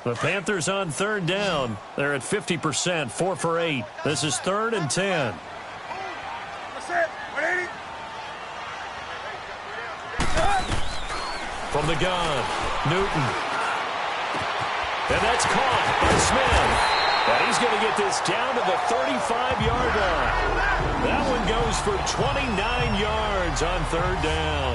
The Panthers on third down. They're at 50%, 4 for 8. This is 3rd and 10. from the gun. Newton. And that's caught by Smith. And he's going to get this down to the 35-yard line. That one goes for 29 yards on third down.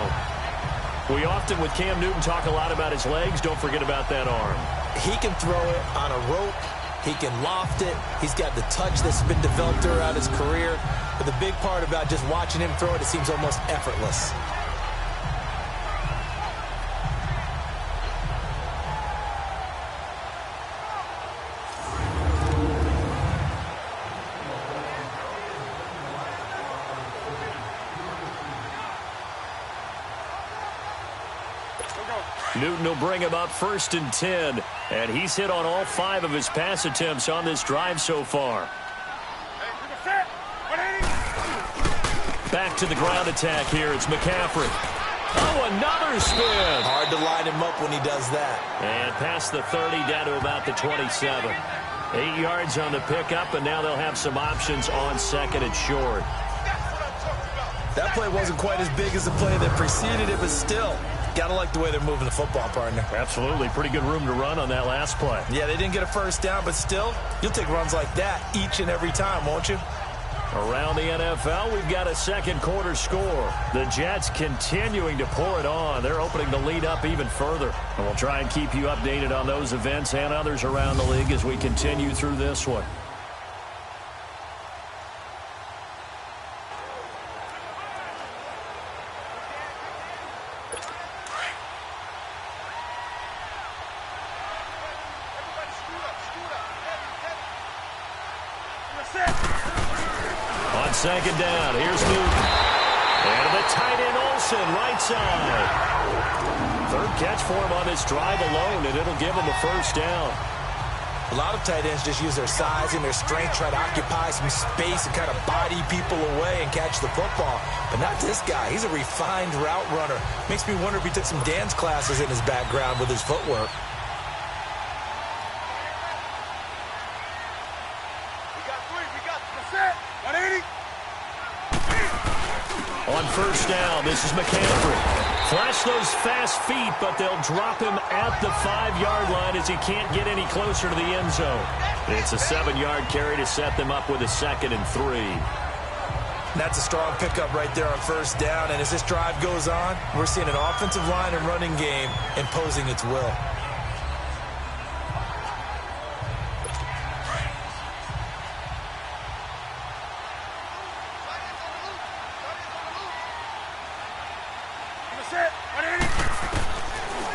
We often, with Cam Newton, talk a lot about his legs. Don't forget about that arm. He can throw it on a rope. He can loft it. He's got the touch that's been developed throughout his career. But the big part about just watching him throw it, it seems almost effortless. Newton will bring him up 1st and 10. And he's hit on all 5 of his pass attempts on this drive so far. Back to the ground attack here. It's McCaffrey. Oh, another spin. Hard to line him up when he does that. And past the 30 down to about the 27. 8 yards on the pickup, and now they'll have some options on 2nd and short. That play wasn't quite as big as the play that preceded it, but still, gotta like the way they're moving the football, partner. Absolutely. Pretty good room to run on that last play. Yeah, they didn't get a first down, but still, you'll take runs like that each and every time, won't you? Around the NFL, we've got a second quarter score. The Jets continuing to pour it on. They're opening the lead up even further. And we'll try and keep you updated on those events and others around the league as we continue through this one. On 2nd down, here's Newton. And the tight end Olsen, right side. 3rd catch for him on this drive alone, and it'll give him a first down. A lot of tight ends just use their size and their strength, try to occupy some space and kind of body people away and catch the football. But not this guy. He's a refined route runner. Makes me wonder if he took some dance classes in his background with his footwork. On 1st down, this is McCaffrey. Flash those fast feet, but they'll drop him at the 5-yard line as he can't get any closer to the end zone. It's a 7-yard carry to set them up with a 2nd and 3. That's a strong pickup right there on 1st down, and as this drive goes on, we're seeing an offensive line and running game imposing its will.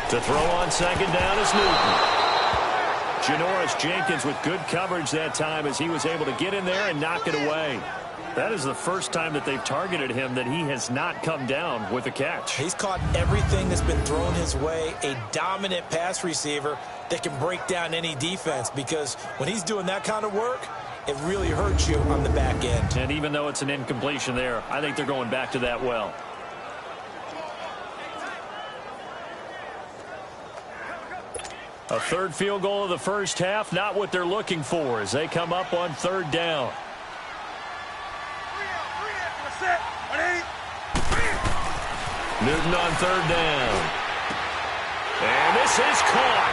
To throw on 2nd down is Newton. Janoris Jenkins with good coverage that time as he was able to get in there and knock it away. That is the first time that they've targeted him that he has not come down with a catch. He's caught everything that's been thrown his way, a dominant pass receiver that can break down any defense, because when he's doing that kind of work, it really hurts you on the back end. And even though it's an incompletion there, I think they're going back to that well. A 3rd field goal of the first half, not what they're looking for as they come up on 3rd down. Newton on 3rd down. And this is caught.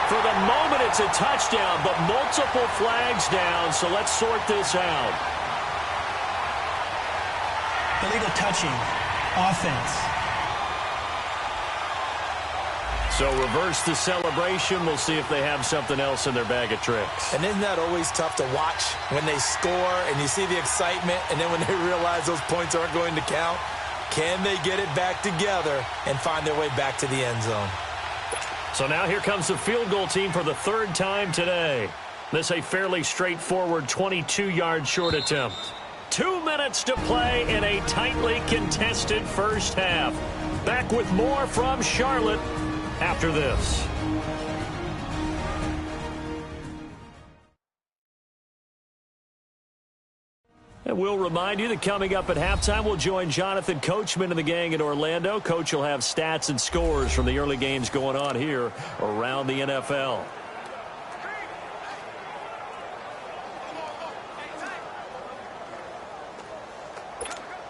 For the moment, it's a touchdown, but multiple flags down, so let's sort this out. Illegal touching. Offense. So reverse the celebration. We'll see if they have something else in their bag of tricks. And isn't that always tough to watch when they score and you see the excitement, and then when they realize those points aren't going to count? Can they get it back together and find their way back to the end zone? So now here comes the field goal team for the 3rd time today. This a fairly straightforward 22-yard short attempt. 2 minutes to play in a tightly contested first half. Back with more from Charlotte after this. And we'll remind you that coming up at halftime, we'll join Jonathan Coachman and the gang in Orlando. Coach will have stats and scores from the early games going on here around the NFL.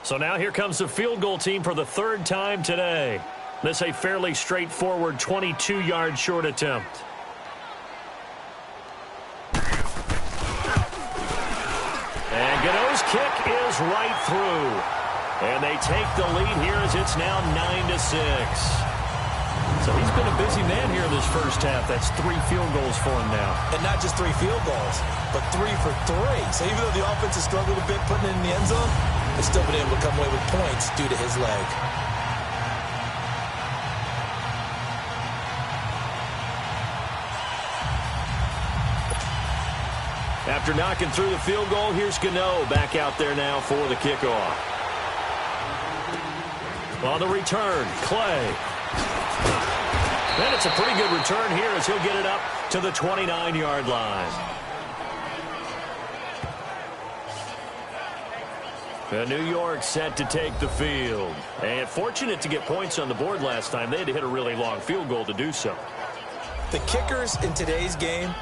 So now here comes the field goal team for the 3rd time today. This a fairly straightforward 22-yard short attempt. And Gano's kick is right through. And they take the lead here as it's now 9-6. So he's been a busy man here in this first half. That's 3 field goals for him now. And not just 3 field goals, but 3 for 3. So even though the offense has struggled a bit putting it in the end zone, they've still been able to come away with points due to his leg. After knocking through the field goal, here's Gano back out there now for the kickoff. On the return, Clay. And it's a pretty good return here as he'll get it up to the 29-yard line. New York set to take the field. And fortunate to get points on the board last time. They had to hit a really long field goal to do so. The kickers in today's game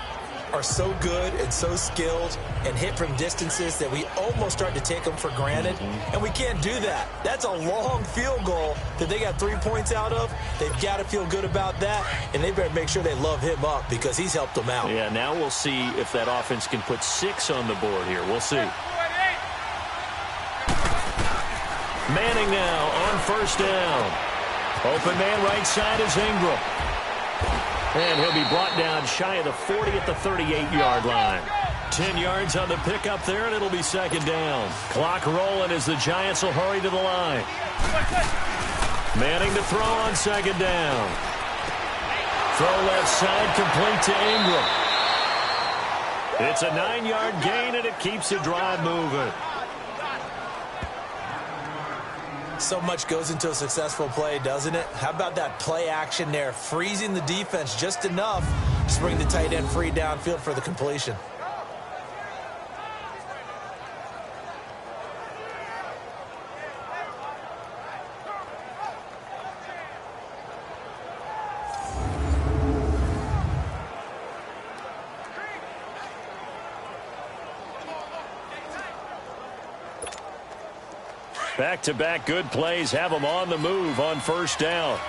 are so good and so skilled and hit from distances that we almost start to take them for granted, and we can't do that. That's a long field goal that they got 3 points out of. They've got to feel good about that, and they better make sure they love him up because he's helped them out. Yeah, now we'll see if that offense can put 6 on the board here. We'll see. Manning now on first down. Open man right side is Ingram. And he'll be brought down shy of the 40 at the 38-yard line. 10 yards on the pickup there, and it'll be second down. Clock rolling as the Giants will hurry to the line. Manning to throw on second down. Throw left side, complete to Ingram. It's a 9-yard gain, and it keeps the drive moving. So much goes into a successful play, doesn't it? How about that play action there, freezing the defense just enough to bring the tight end free downfield for the completion. Back-to-back good plays have them on the move on first down.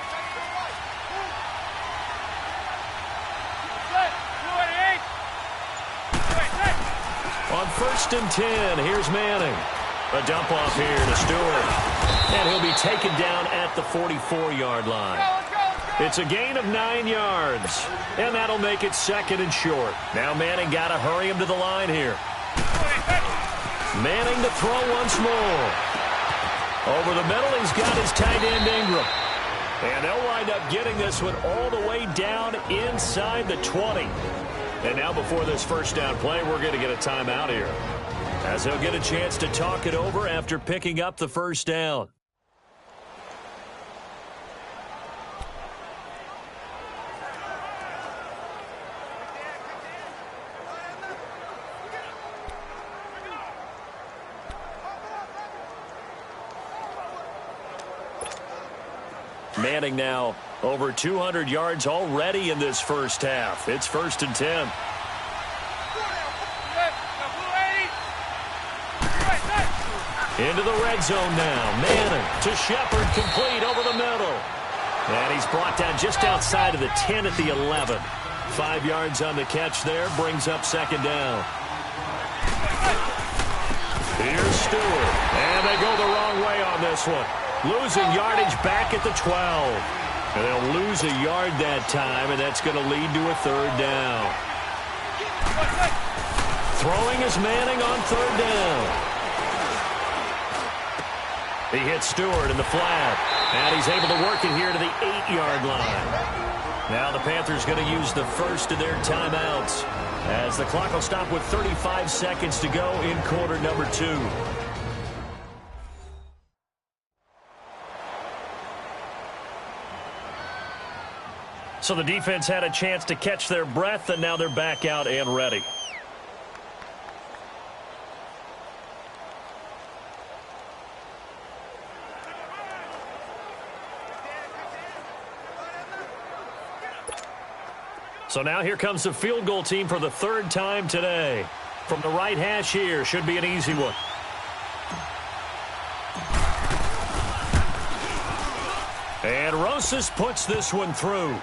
On first and 10, here's Manning. A dump off here to Stewart. And he'll be taken down at the 44-yard line. It's a gain of 9 yards. And that'll make it second and short. Now Manning got to hurry him to the line here. Manning to throw once more. Over the middle, he's got his tight end Ingram. And they'll wind up getting this one all the way down inside the 20. And now before this first down play, we're going to get a timeout here, as he'll get a chance to talk it over after picking up the first down. Manning now over 200 yards already in this first half. It's first and 10. Into the red zone now. Manning to Shepard, complete over the middle. And he's brought down just outside of the 10 at the 11. 5 yards on the catch there, brings up second down. Here's Stewart. And they go the wrong way on this one. Losing yardage back at the 12. And they'll lose a yard that time, and that's going to lead to a third down. Throwing is Manning on third down. He hits Stewart in the flat, and he's able to work it here to the 8-yard line. Now the Panthers going to use the first of their timeouts, as the clock will stop with 35 seconds to go in quarter number 2. So the defense had a chance to catch their breath, and now they're back out and ready. So now here comes the field goal team for the third time today. From the right hash here, should be an easy one. And run. Moses puts this one through.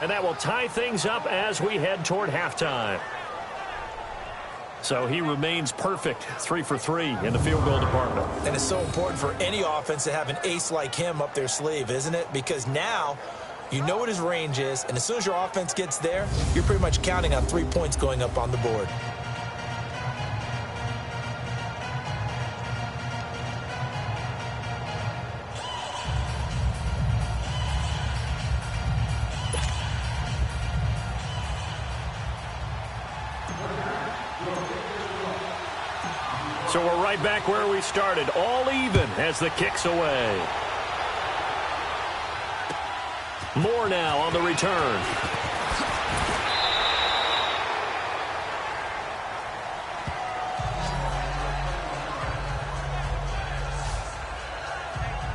And that will tie things up as we head toward halftime. So he remains perfect, 3 for 3 in the field goal department. And it's so important for any offense to have an ace like him up their sleeve, isn't it? Because now you know what his range is, and as soon as your offense gets there, you're pretty much counting on 3 points going up on the board. So we're right back where we started, all even as the kick's away. Moore now on the return.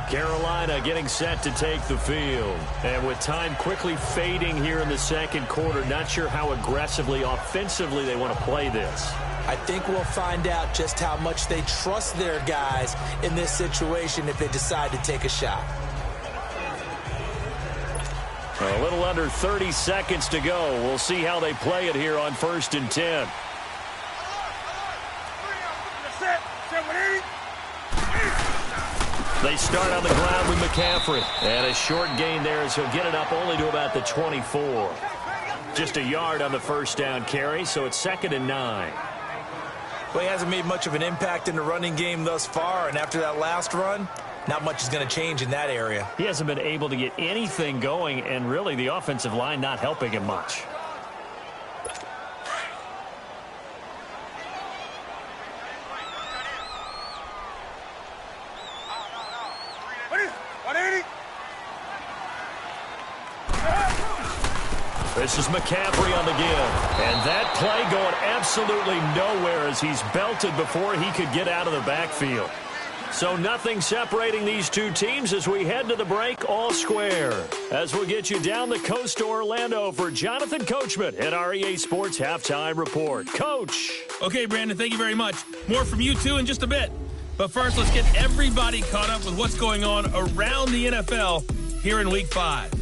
Carolina getting set to take the field. And with time quickly fading here in the second quarter, not sure how aggressively, offensively they want to play this. I think we'll find out just how much they trust their guys in this situation if they decide to take a shot. A little under 30 seconds to go. We'll see how they play it here on 1st and 10. They start on the ground with McCaffrey. And a short gain there as he'll get it up only to about the 24. Just a yard on the first down carry, so it's 2nd and 9. Well, he hasn't made much of an impact in the running game thus far, and after that last run, not much is going to change in that area. He hasn't been able to get anything going, and really the offensive line not helping him much. This is McCaffrey on the give. And that play going absolutely nowhere as he's belted before he could get out of the backfield. So nothing separating these two teams as we head to the break, all square. As we'll get you down the coast to Orlando for Jonathan Coachman at our EA Sports Halftime Report. Coach. Okay, Brandon, thank you very much. More from you two in just a bit. But first, let's get everybody caught up with what's going on around the NFL here in Week 5.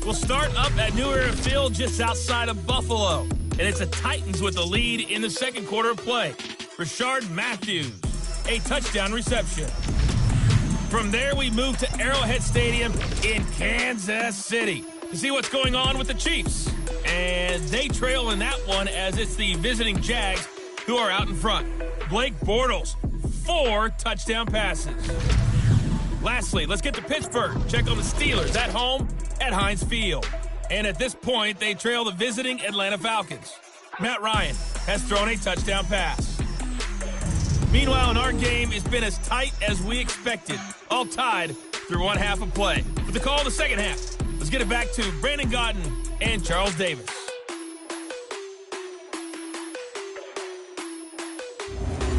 We'll start up at New Era Field just outside of Buffalo. And it's the Titans with the lead in the second quarter of play. Rashard Matthews, a touchdown reception. From there, we move to Arrowhead Stadium in Kansas City to see what's going on with the Chiefs. And they trail in that one as it's the visiting Jags who are out in front. Blake Bortles, 4 touchdown passes. Lastly, let's get to Pittsburgh. Check on the Steelers at home at Heinz Field. And at this point, they trail the visiting Atlanta Falcons. Matt Ryan has thrown a touchdown pass. Meanwhile, in our game, it's been as tight as we expected, all tied through one half of play. With the call in the second half, let's get it back to Brandon Gaudin and Charles Davis.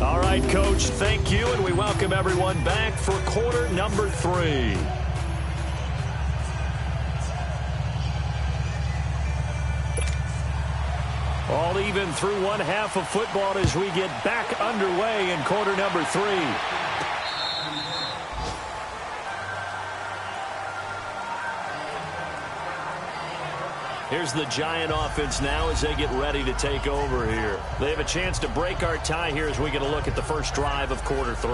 All right, Coach, thank you, and we welcome everyone back for quarter number 3. All even through one half of football as we get back underway in quarter number 3. Here's the Giant offense now as they get ready to take over here. They have a chance to break our tie here as we get a look at the first drive of quarter 3.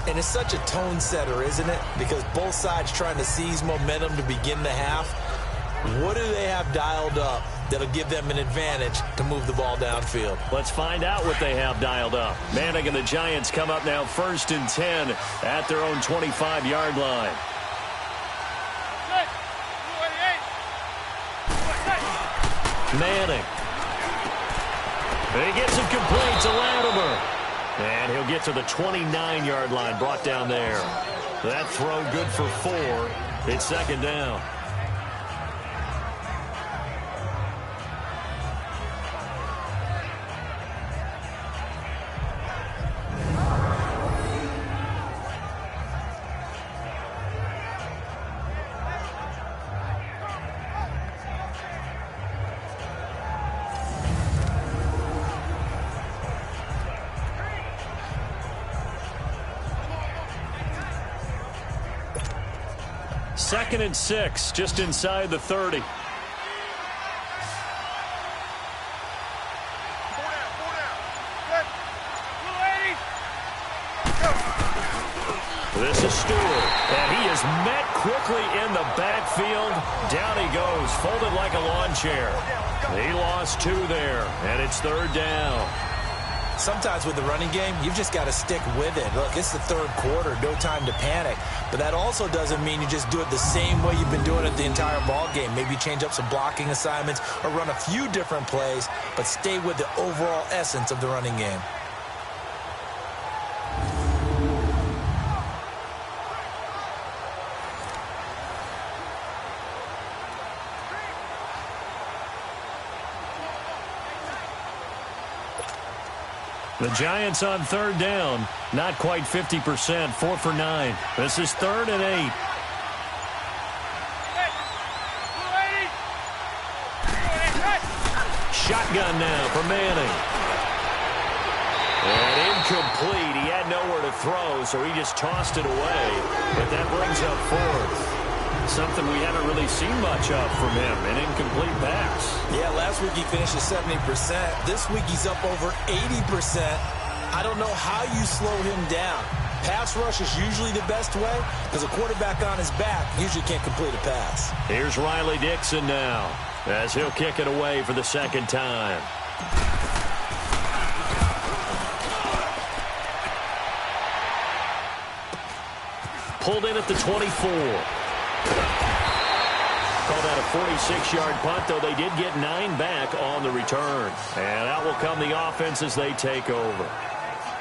And it's such a tone setter, isn't it? Because both sides trying to seize momentum to begin the half. What do they have dialed up that'll give them an advantage to move the ball downfield? Let's find out what they have dialed up. Manning and the Giants come up now 1st and 10 at their own 25-yard line. Manning. He gets it complete to Latimer. And he'll get to the 29-yard line, brought down there. That throw good for 4. It's second down. 2nd and 6, just inside the 30. This is Stewart, and he is met quickly in the backfield. Down he goes, folded like a lawn chair. He lost 2 there, and it's 3rd down. Sometimes with the running game, you've just got to stick with it. Look, it's the 3rd quarter, no time to panic. But that also doesn't mean you just do it the same way you've been doing it the entire ball game. Maybe change up some blocking assignments or run a few different plays, but stay with the overall essence of the running game. The Giants on 3rd down. Not quite 50%. 4 for 9. This is 3rd and 8. Shotgun now for Manning. And incomplete. He had nowhere to throw, so he just tossed it away. But that brings up 4th. Something we haven't really seen much of from him, an incomplete pass. Yeah, last week he finished at 70%. This week he's up over 80%. I don't know how you slow him down. Pass rush is usually the best way because a quarterback on his back usually can't complete a pass. Here's Riley Dixon now as he'll kick it away for the 2nd time. Pulled in at the 24. Called out a 46-yard punt, though they did get 9 back on the return. And out will come the offense as they take over.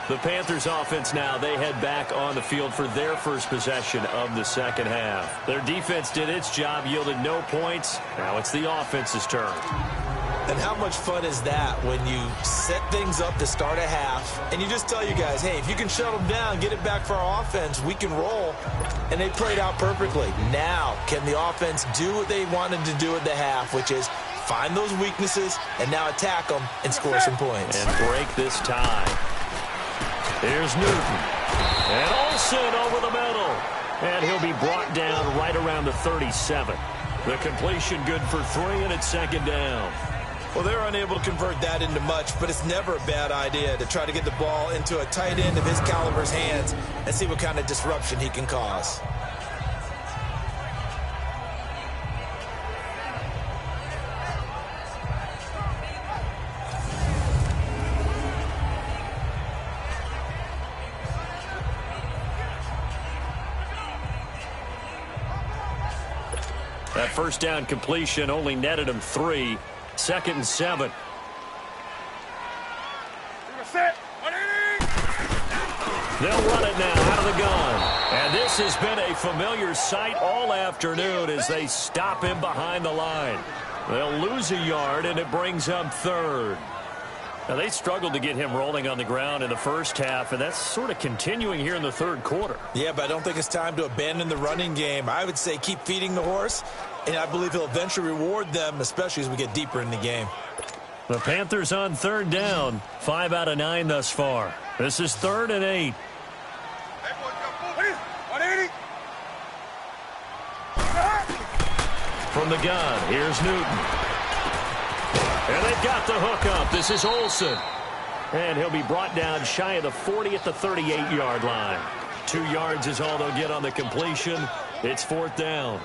The Panthers offense now, they head back on the field for their first possession of the 2nd half. Their defense did its job, yielded no points. Now it's the offense's turn. And how much fun is that when you set things up to start a half and you just tell you guys, hey, if you can shut them down, get it back for our offense, we can roll. And they played out perfectly. Now, can the offense do what they wanted to do at the half, which is find those weaknesses and now attack them and score some points. And break this tie. Here's Newton. And Olsen over the middle. And he'll be brought down right around the 37. The completion good for 3, and it's 2nd down. Well, they're unable to convert that into much, but it's never a bad idea to try to get the ball into a tight end of his caliber's hands and see what kind of disruption he can cause. That 1st down completion only netted him 3. 2nd and 7. They'll run it now out of the gun. And this has been a familiar sight all afternoon as they stop him behind the line. They'll lose a yard, and it brings up 3rd. Now, they struggled to get him rolling on the ground in the 1st half, and that's sort of continuing here in the 3rd quarter. Yeah, but I don't think it's time to abandon the running game. I would say keep feeding the horse, and I believe he'll eventually reward them, especially as we get deeper in the game. The Panthers on 3rd down. 5 out of 9 thus far. This is 3rd and 8. From the gun, here's Newton. And they've got the hook up. This is Olsen. And he'll be brought down shy of the 40 at the 38-yard line. 2 yards is all they'll get on the completion. It's 4th down.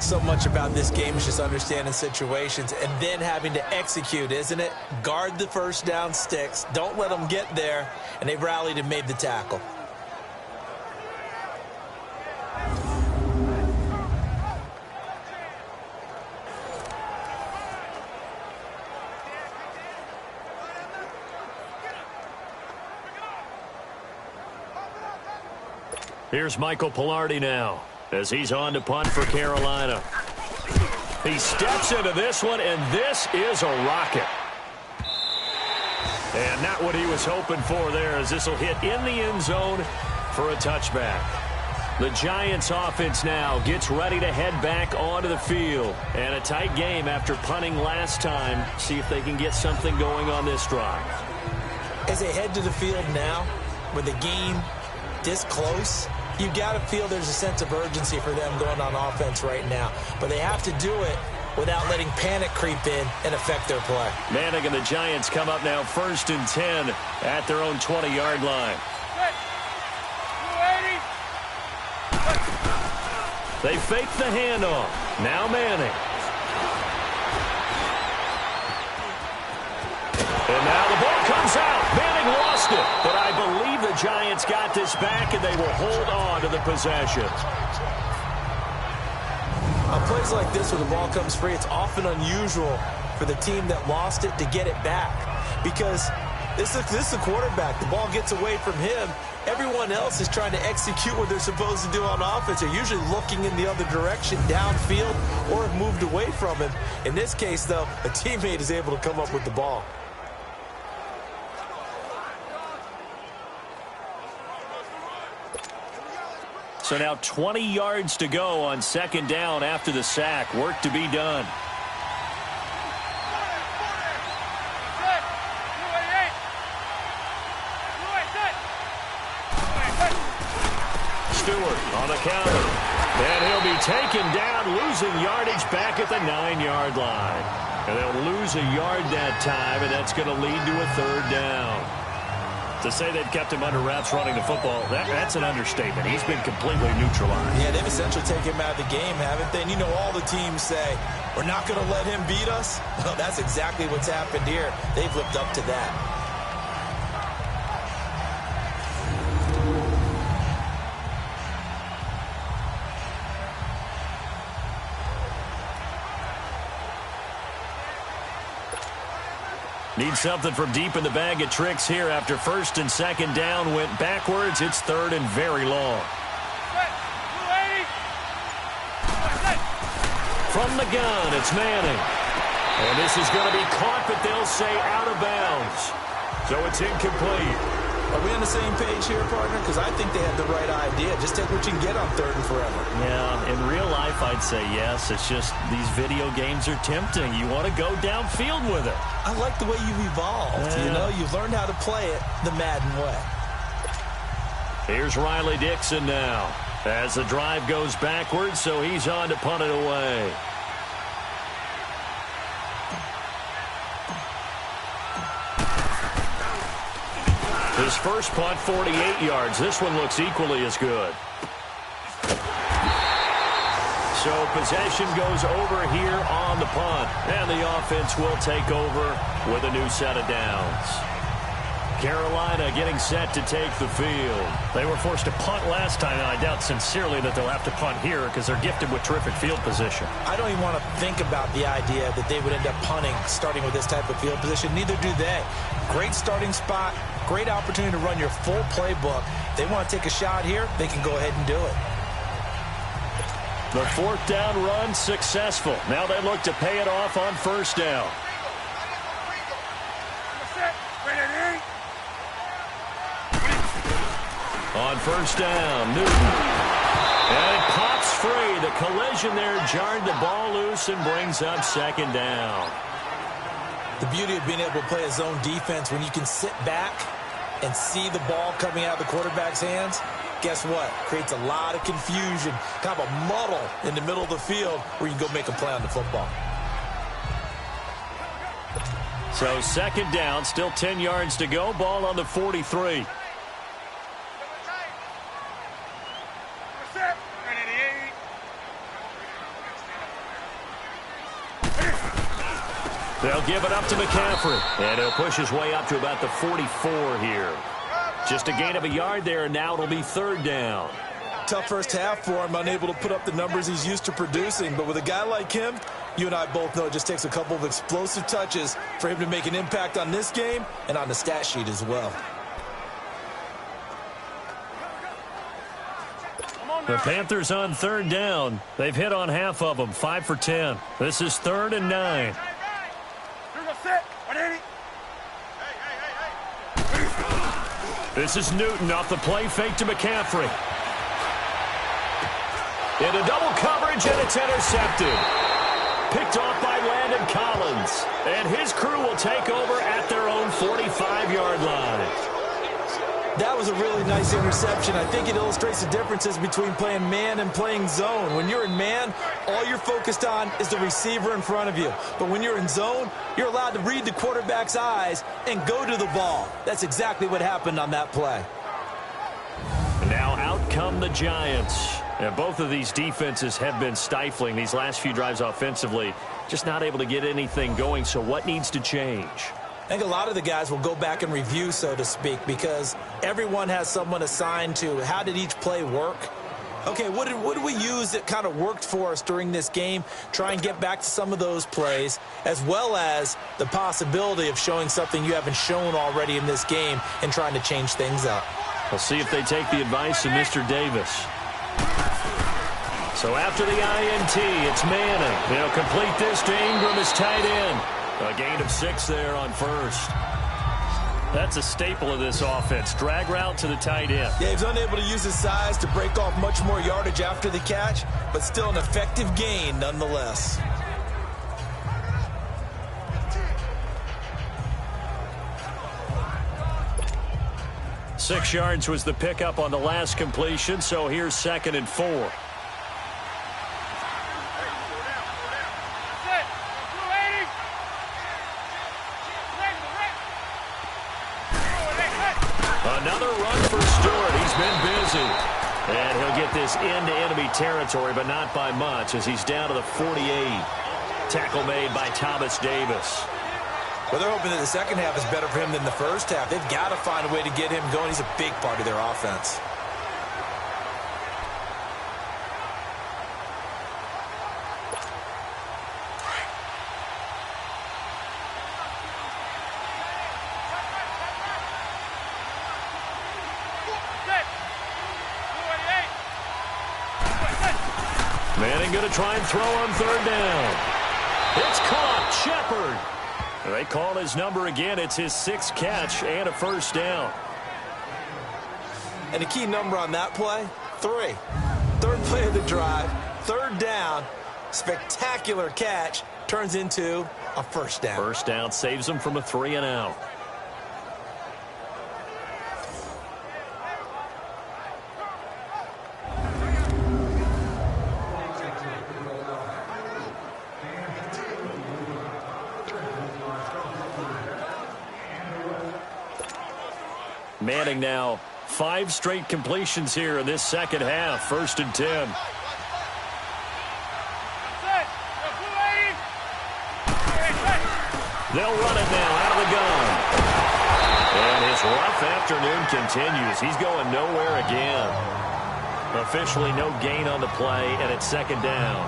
So much about this game is just understanding situations and then having to execute, isn't it? Guard the 1st down sticks. Don't let them get there. And they've rallied and made the tackle. Here's Michael Pilardi now as he's on to punt for Carolina. He steps into this one, and this is a rocket. And not what he was hoping for there, as this will hit in the end zone for a touchback. The Giants offense now gets ready to head back onto the field. And a tight game after punting last time. See if they can get something going on this drive. As they head to the field now, with the game this close, you got to feel there's a sense of urgency for them going on offense right now. But they have to do it without letting panic creep in and affect their play. Manning and the Giants come up now 1st and 10 at their own 20-yard line. They fake the handoff. Now Manning. And now the ball comes out. Manning lost it. But I believe the Giants got this back, and they will hold on to the possession. On plays like this where the ball comes free, it's often unusual for the team that lost it to get it back. Because this is the quarterback. The ball gets away from him. Everyone else is trying to execute what they're supposed to do on offense. They're usually looking in the other direction, downfield, or have moved away from him. In this case, though, a teammate is able to come up with the ball. So now 20 yards to go on 2nd down after the sack. Work to be done. Stewart on the counter. And he'll be taken down, losing yardage back at the 9-yard line. And they'll lose a yard that time, and that's going to lead to a 3rd down. To say they've kept him under wraps running the football, that's an understatement. He's been completely neutralized. Yeah, they've essentially taken him out of the game, haven't they? And you know, all the teams say, we're not going to let him beat us. Well, that's exactly what's happened here. They've lived up to that. Need something from deep in the bag of tricks here after 1st and 2nd down went backwards. It's 3rd and very long. From the gun, it's Manning. And this is going to be caught, but they'll say out of bounds. So it's incomplete. Are we on the same page here, partner? Because I think they had the right idea. Just take what you can get on 3rd and forever. Yeah, in real life, I'd say yes. It's just these video games are tempting. You want to go downfield with it. I like the way you've evolved. You know, you've learned how to play it the Madden way. Here's Riley Dixon now as the drive goes backwards, so he's on to punt it away. His first punt, 48 yards. This one looks equally as good. So possession goes over here on the punt. And the offense will take over with a new set of downs. Carolina getting set to take the field. They were forced to punt last time, and I doubt sincerely that they'll have to punt here because they're gifted with terrific field position. I don't even want to think about the idea that they would end up punting starting with this type of field position. Neither do they. Great starting spot. Great opportunity to run your full playbook. If they want to take a shot here, they can go ahead and do it. The 4th down run successful. Now they look to pay it off on 1st down. On 1st down, Newton. And it pops free. The collision there jarred the ball loose and brings up 2nd down. The beauty of being able to play a zone defense when you can sit back and see the ball coming out of the quarterback's hands, guess what? Creates a lot of confusion, kind of a muddle in the middle of the field where you can go make a play on the football. So 2nd down, still 10 yards to go. Ball on the 43. They'll give it up to McCaffrey. And he'll push his way up to about the 44 here. Just a gain of a yard there, and now it'll be 3rd down. Tough first half for him, unable to put up the numbers he's used to producing. But with a guy like him, you and I both know it just takes a couple of explosive touches for him to make an impact on this game and on the stat sheet as well. The Panthers on 3rd down. They've hit on half of them, 5 for 10. This is 3rd and 9. This is Newton off the play fake to McCaffrey. Into double coverage, and it's intercepted. Picked off by Landon Collins. And his crew will take over at their own 45-yard line. That was a really nice interception. I think it illustrates the differences between playing man and playing zone. When you're in man, all you're focused on is the receiver in front of you. But when you're in zone, you're allowed to read the quarterback's eyes and go to the ball. That's exactly what happened on that play. Now out come the Giants. And both of these defenses have been stifling these last few drives offensively. Just not able to get anything going. So what needs to change? I think a lot of the guys will go back and review, so to speak, because everyone has someone assigned to how did each play work. Okay, what did we use that kind of worked for us during this game? Try and get back to some of those plays, as well as the possibility of showing something you haven't shown already in this game and trying to change things up. We'll see if they take the advice of Mr. Davis. So after the INT, it's Manning. They'll complete this to Ingram as tight end. A gain of 6 there on first. That's a staple of this offense. Drag route to the tight end. Yeah, he's unable to use his size to break off much more yardage after the catch, but still an effective gain nonetheless. Six yards was the pickup on the last completion, so here's 2nd and 4. Another run for Stewart. He's been busy. And he'll get this into enemy territory, but not by much, as he's down to the 48. Tackle made by Thomas Davis. Well, they're hoping that the second half is better for him than the first half. They've got to find a way to get him going. He's a big part of their offense. Manning going to try and throw on 3rd down. It's caught. Shepard. They call his number again. It's his 6th catch and a 1st down. And the key number on that play, 3. 3rd play of the drive, 3rd down, spectacular catch, turns into a 1st down. 1st down saves him from a 3-and-out. Manning now 5 straight completions here in this second half. 1st and 10. They'll run it now out of the gun. And his rough afternoon continues. He's going nowhere again. Officially no gain on the play, and it's 2nd down.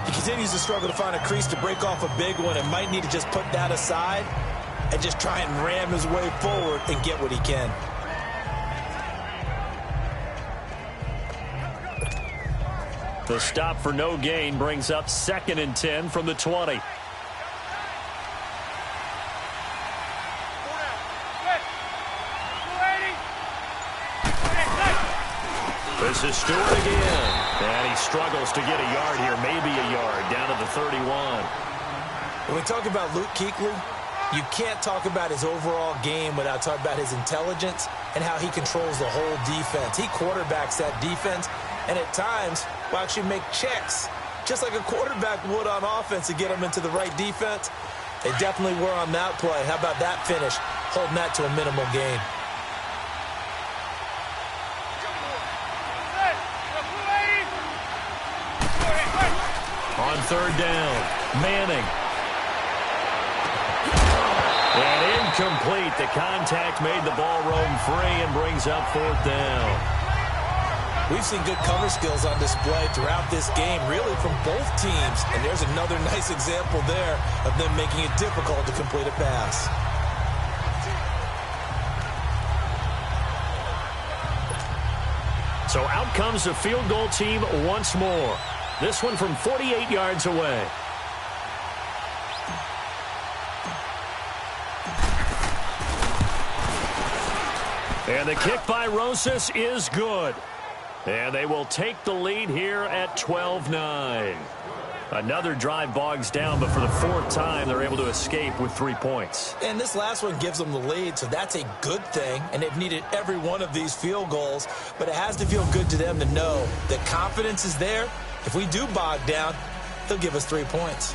He continues to struggle to find a crease to break off a big one and might need to just put that aside and just try and ram his way forward and get what he can. The stop for no gain brings up 2nd and 10 from the 20. This is Stewart again. And he struggles to get a yard here, maybe a yard, down to the 31. When we talk about Luke Kuechly, you can't talk about his overall game without talking about his intelligence and how he controls the whole defense. He quarterbacks that defense, and at times will actually make checks, just like a quarterback would on offense to get them into the right defense. They definitely were on that play. How about that finish, holding that to a minimal gain. On 3rd down, Manning. And incomplete. The contact made the ball roam free and brings up 4th down. We've seen good cover skills on display throughout this game, really from both teams. And there's another nice example there of them making it difficult to complete a pass. So out comes the field goal team once more. This one from 48 yards away. And the kick by Rosas is good. And they will take the lead here at 12-9. Another drive bogs down, but for the 4th time, they're able to escape with 3 points. And this last one gives them the lead, so that's a good thing. And they've needed every one of these field goals. But it has to feel good to them to know that confidence is there. If we do bog down, they'll give us 3 points.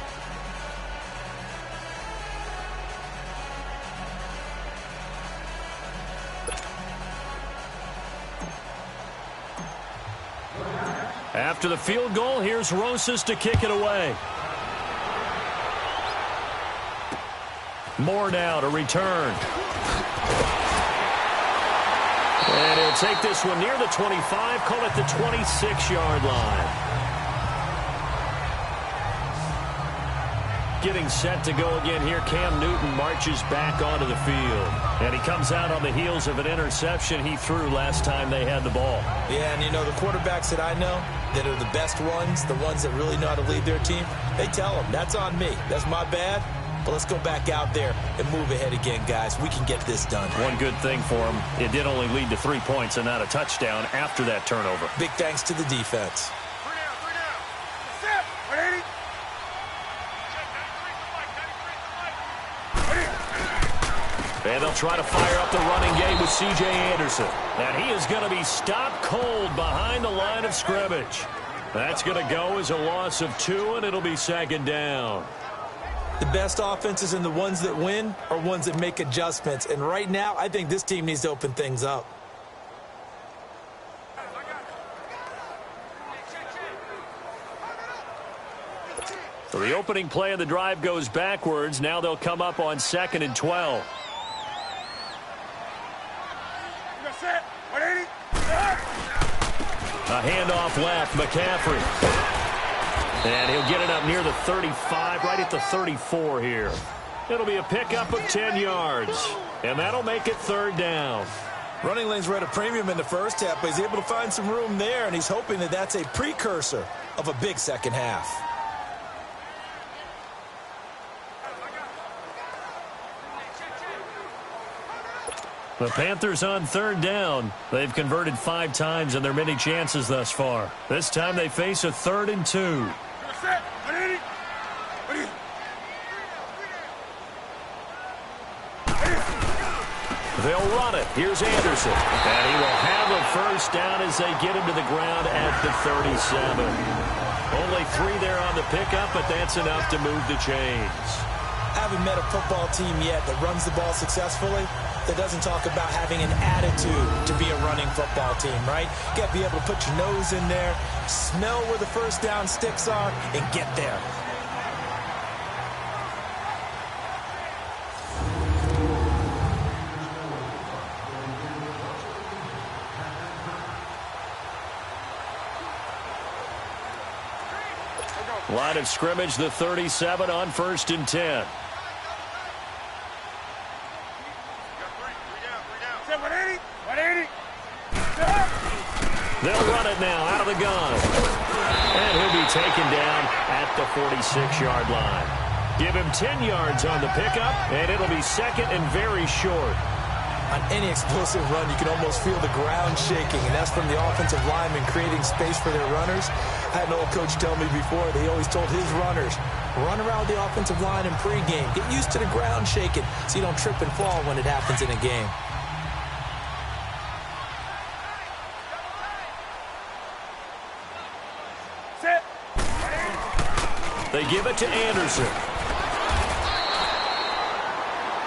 After the field goal, here's Rosas to kick it away. Moore now to return. And he'll take this one near the 25, call it the 26-yard line. Getting set to go again here, Cam Newton marches back onto the field. And he comes out on the heels of an interception he threw last time they had the ball. Yeah, and you know, the quarterbacks that I know that are the best ones, the ones that really know how to lead their team, they tell them, that's on me. That's my bad. But let's go back out there and move ahead again, guys. We can get this done. One good thing for him, it did only lead to 3 points and not a touchdown after that turnover. Big thanks to the defense. And they'll try to fire up the running game with C.J. Anderson. And he is going to be stopped cold behind the line of scrimmage. That's going to go as a loss of 2, and it'll be 2nd down. The best offenses and the ones that win are ones that make adjustments. And right now, I think this team needs to open things up. So the opening play of the drive goes backwards. Now they'll come up on 2nd and 12. A handoff left, McCaffrey. And he'll get it up near the 35, right at the 34 here. It'll be a pickup of 10 yards. And that'll make it 3rd down. Running lanes were at a premium in the first half, but he's able to find some room there, and he's hoping that that's a precursor of a big second half. The Panthers on 3rd down. They've converted 5 times in their many chances thus far. This time they face a 3rd and 2. They'll run it. Here's Anderson. And he will have a 1st down as they get him to the ground at the 37. Only 3 there on the pickup, but that's enough to move the chains. Haven't met a football team yet that runs the ball successfully that doesn't talk about having an attitude to be a running football team, right? You got to be able to put your nose in there, smell where the 1st down sticks are, and get there. Line of scrimmage, the 37 on 1st and 10. They'll run it now out of the gun. And he'll be taken down at the 46-yard line. Give him 10 yards on the pickup, and it'll be 2nd and very short. On any explosive run, you can almost feel the ground shaking, and that's from the offensive linemen creating space for their runners. I had an old coach tell me before, they always told his runners, run around the offensive line in pregame. Get used to the ground shaking so you don't trip and fall when it happens in a game. They give it to Anderson.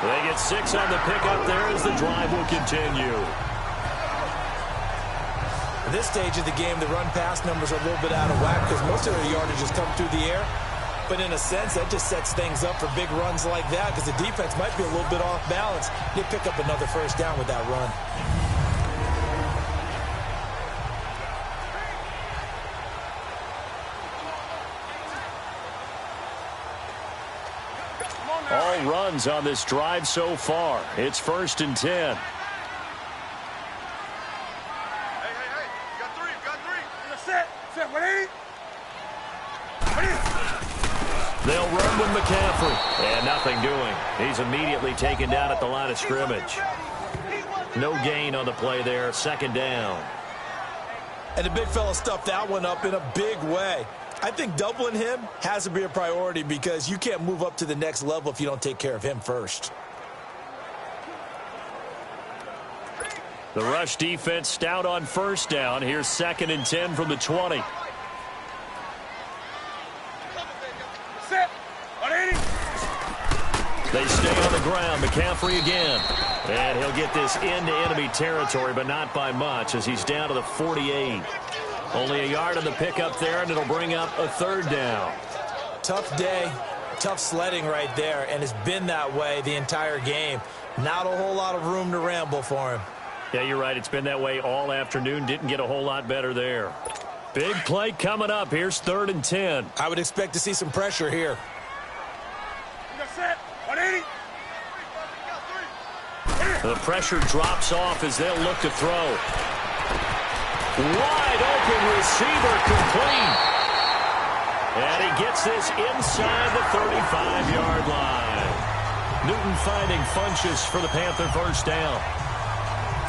They get 6 on the pickup there as the drive will continue. At this stage of the game, the run-pass numbers are a little bit out of whack because most of their yardage has come through the air. But in a sense, that just sets things up for big runs like that because the defense might be a little bit off balance. They pick up another 1st down with that run. All runs on this drive so far. It's 1st and 10. Hey, you got 3, you got 3. Set, 180. They'll run with McCaffrey. And nothing doing. He's immediately taken down at the line of scrimmage. No gain on the play there. 2nd down. And the big fella stuffed that one up in a big way. I think doubling him has to be a priority because you can't move up to the next level if you don't take care of him first. The rush defense stout on first down. Here's 2nd and 10 from the 20. They stay on the ground. McCaffrey again. And he'll get this into enemy territory, but not by much as he's down to the 48. Only a yard on the pickup there, and it'll bring up a 3rd down. Tough day, tough sledding right there, and it's been that way the entire game. Not a whole lot of room to ramble for him. Yeah, you're right. It's been that way all afternoon. Didn't get a whole lot better there. Big play coming up. Here's 3rd and 10. I would expect to see some pressure here. The pressure drops off as they'll look to throw. Wide open receiver complete. And he gets this inside the 35-yard line. Newton finding Funchess for the Panther first down.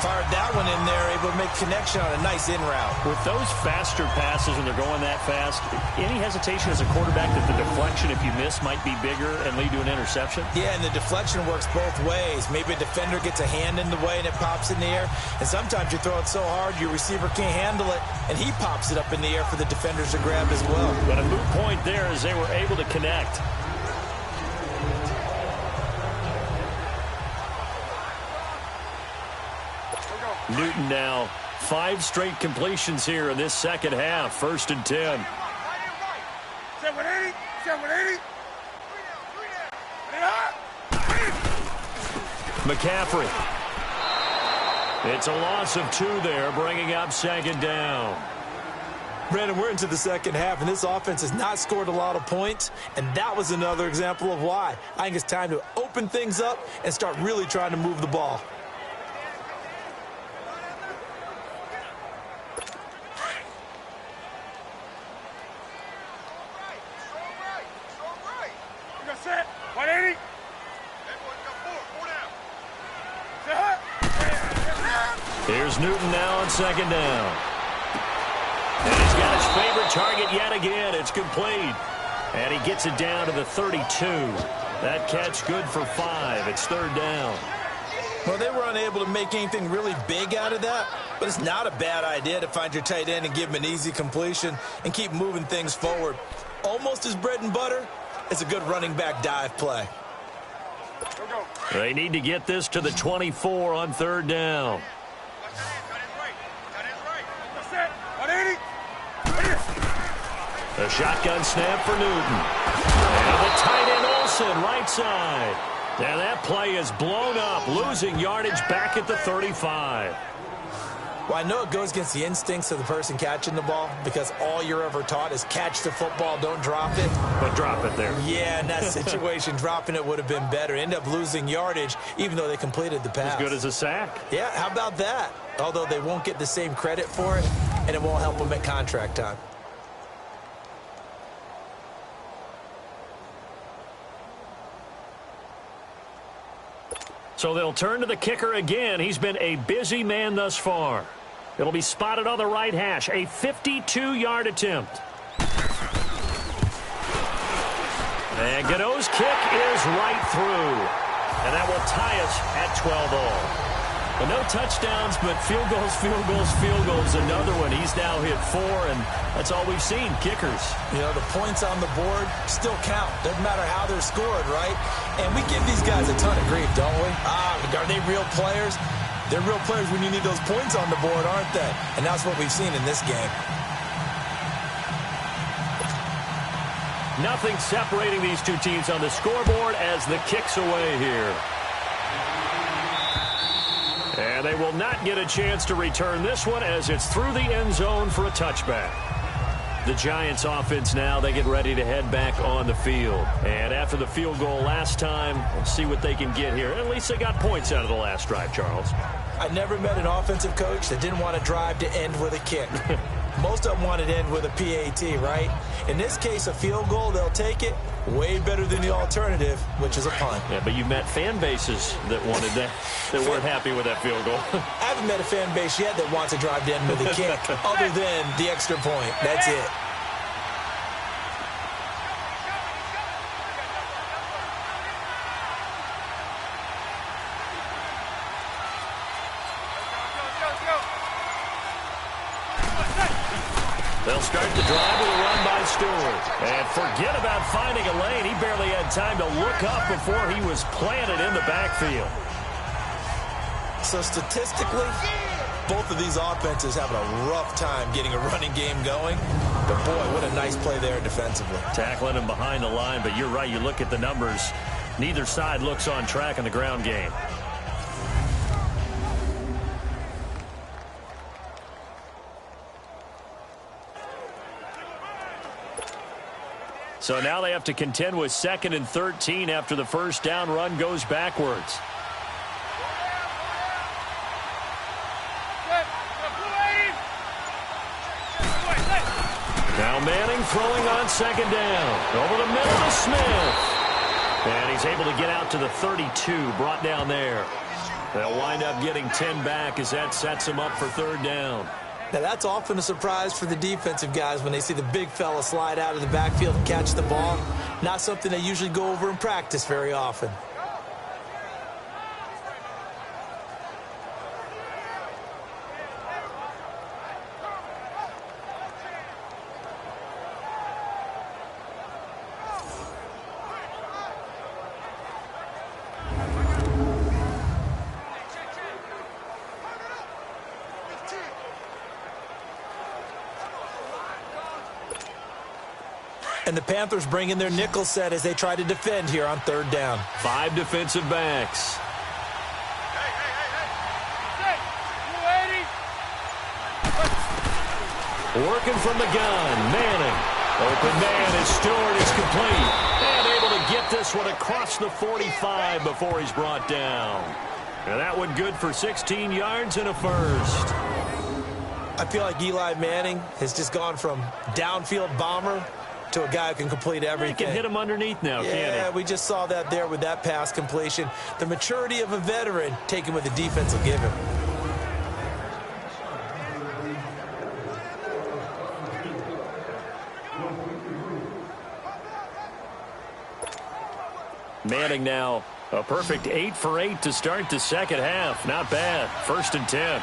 Fired that one in there, able to make connection on a nice in route. With those faster passes when they're going that fast, any hesitation as a quarterback that the deflection, if you miss, might be bigger and lead to an interception? Yeah, and the deflection works both ways. Maybe a defender gets a hand in the way and it pops in the air. And sometimes you throw it so hard your receiver can't handle it, and he pops it up in the air for the defenders to grab as well. But a moot point there as they were able to connect. Newton now 5 straight completions here in this second half. 1st and 10. 780, 780. McCaffrey. It's a loss of 2 there, bringing up 2nd down. Brandon, we're into the second half, and this offense has not scored a lot of points, and that was another example of why. I think it's time to open things up and start really trying to move the ball. Here's Newton now on 2nd down. And he's got his favorite target yet again. It's complete. And he gets it down to the 32. That catch good for 5. It's 3rd down. Well, they were unable to make anything really big out of that, but it's not a bad idea to find your tight end and give him an easy completion and keep moving things forward. Almost as bread and butter as a good running back dive play. They need to get this to the 24 on 3rd down. A shotgun snap for Newton. And the tight end Olsen right side. And that play is blown up, losing yardage back at the 35. Well, I know it goes against the instincts of the person catching the ball because all you're ever taught is catch the football, don't drop it. But drop it there. Yeah, in that situation, dropping it would have been better. End up losing yardage even though they completed the pass. As good as a sack. Yeah, how about that? Although they won't get the same credit for it, and it won't help them at contract time. So they'll turn to the kicker again. He's been a busy man thus far. It'll be spotted on the right hash. A 52-yard attempt. And Godot's kick is right through. And that will tie us at 12-all. Well, no touchdowns, but field goals, field goals, field goals. Another one. He's now hit 4, and that's all we've seen, kickers. You know, the points on the board still count. Doesn't matter how they're scored, right? And we give these guys a ton of grief, don't we? Are they real players? They're real players when you need those points on the board, aren't they? And that's what we've seen in this game. Nothing separating these two teams on the scoreboard as the kick's away here. And they will not get a chance to return this one as it's through the end zone for a touchback. The Giants offense now, they get ready to head back on the field. And after the field goal last time, we'll see what they can get here. At least they got points out of the last drive, Charles. I never met an offensive coach that didn't want to drive to end with a kick. Most of them wanted to end with a PAT, right? In this case, a field goal, they'll take it. Way better than the alternative, which is a punt. Yeah, but you met fan bases that wanted that, that weren't happy with that field goal. I haven't met a fan base yet that wants to drive to end with a kick, other than the extra point. That's it. They'll start the drive with a run by Stewart. And forget about finding a lane. He barely had time to look up before he was planted in the backfield. So statistically, both of these offenses having a rough time getting a running game going. But boy, what a nice play there defensively. Tackling him behind the line, but you're right. You look at the numbers. Neither side looks on track in the ground game. So now they have to contend with 2nd and 13 after the first down run goes backwards. Now Manning throwing on 2nd down. Over the middle to Smith. And he's able to get out to the 32, brought down there. They'll wind up getting 10 back as that sets them up for 3rd down. Now, that's often a surprise for the defensive guys when they see the big fella slide out of the backfield and catch the ball. Not something they usually go over in practice very often. And the Panthers bring in their nickel set as they try to defend here on 3rd down. 5 defensive backs. Working from the gun, Manning. Open man as Stewart is complete. And able to get this one across the 45 before he's brought down. And that one good for 16 yards and a first. I feel like Eli Manning has just gone from downfield bomber to a guy who can complete everything. He can hit him underneath now, can't he? Yeah, we just saw that there with that pass completion. The maturity of a veteran taken with the defense will give him. Manning now a perfect 8 for 8 to start the second half. Not bad. 1st and 10.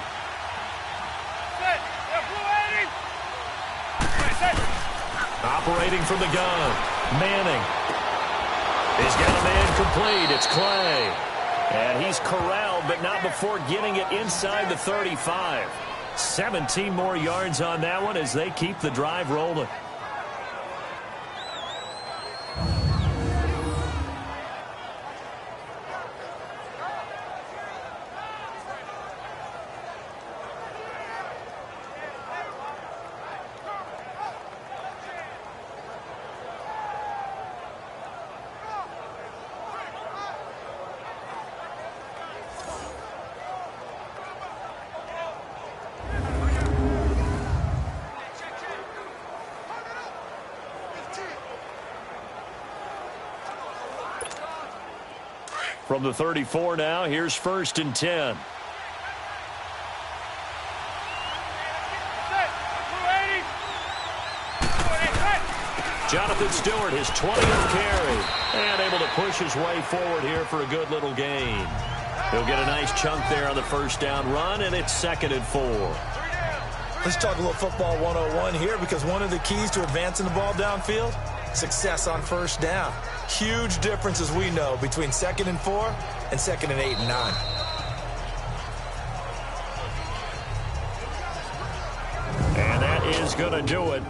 Operating from the gun, Manning. He's got a man complete. It's Clay. And he's corralled, but not before getting it inside the 35. 17 more yards on that one as they keep the drive rolling. From the 34 now, here's 1st and 10. Jonathan Stewart, his 20th carry, and able to push his way forward here for a good little gain. He'll get a nice chunk there on the first down run, and it's 2nd and 4. Let's talk a little football 101 here, because one of the keys to advancing the ball downfield, success on 1st down. Huge difference, as we know, between 2nd and 4 and 2nd and 8 and 9. And that is going to do it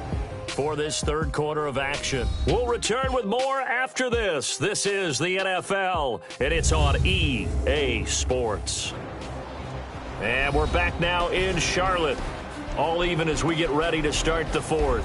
for this 3rd quarter of action. We'll return with more after this. This is the NFL, and it's on EA Sports. And we're back now in Charlotte. All even as we get ready to start the 4th.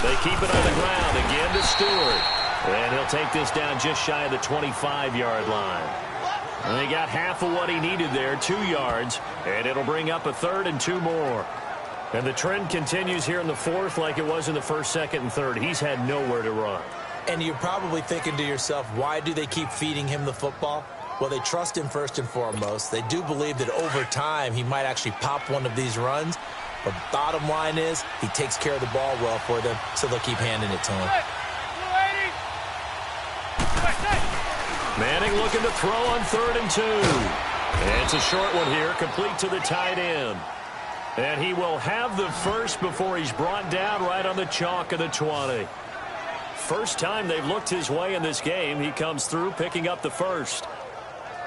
They keep it on the ground again to Stewart. And he'll take this down just shy of the 25-yard line. And they got half of what he needed there, 2 yards. And it'll bring up a 3rd and 2 more. And the trend continues here in the 4th like it was in the 1st, 2nd, and 3rd. He's had nowhere to run. And you're probably thinking to yourself, why do they keep feeding him the football? Well, they trust him first and foremost. They do believe that over time he might actually pop one of these runs. But bottom line is he takes care of the ball well for them, so they'll keep handing it to him. Manning looking to throw on 3rd and 2. And it's a short one here, complete to the tight end. And he will have the first before he's brought down right on the chalk of the 20. First time they've looked his way in this game, he comes through picking up the first.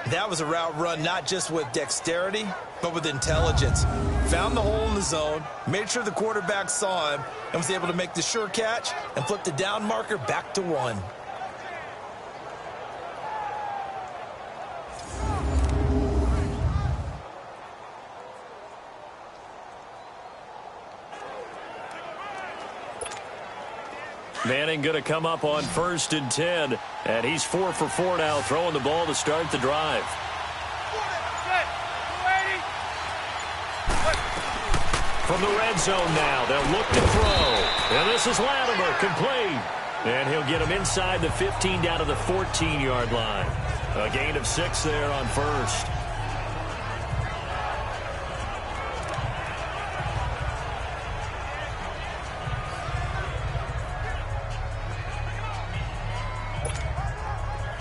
That was a route run not just with dexterity, but with intelligence. Found the hole in the zone, made sure the quarterback saw him, and was able to make the sure catch and flip the down marker back to 1. Manning going to come up on 1st and 10, and he's 4 for 4 now, throwing the ball to start the drive. From the red zone now, they'll look to throw. And this is Latimer, complete. And he'll get him inside the 15 down to the 14-yard line. A gain of 6 there on 1st.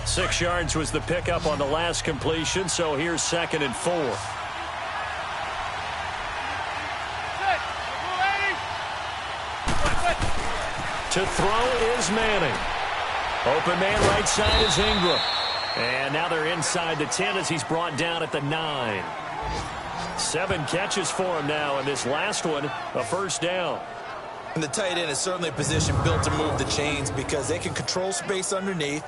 Six yards was the pickup on the last completion, so here's 2nd and 4. To throw is Manning. Open man right side is Ingram. And now they're inside the 10 as he's brought down at the 9. 7 catches for him now, and this last one, a first down. And the tight end is certainly a position built to move the chains because they can control space underneath.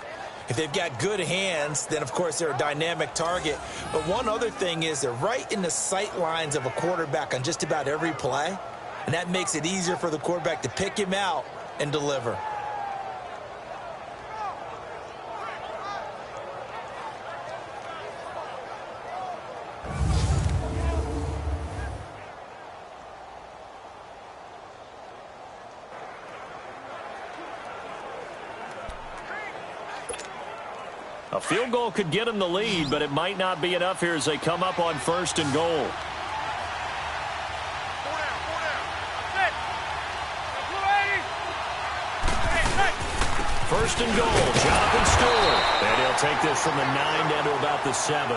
If they've got good hands, then, of course, they're a dynamic target. But one other thing is they're right in the sight lines of a quarterback on just about every play, and that makes it easier for the quarterback to pick him out and deliver. A field goal could get them the lead, but it might not be enough here as they come up on 1st and goal. First and goal, Jonathan Stewart. And he'll take this from the 9 down to about the 7.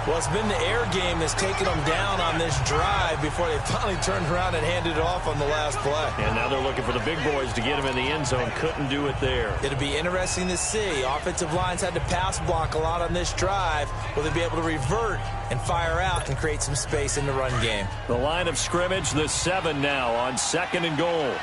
Well, it's been the air game that's taken them down on this drive before they finally turned around and handed it off on the last play. And now they're looking for the big boys to get him in the end zone. Couldn't do it there. It'll be interesting to see. Offensive lines had to pass block a lot on this drive. Will they be able to revert and fire out and create some space in the run game? The line of scrimmage, the 7 now on 2nd and goal.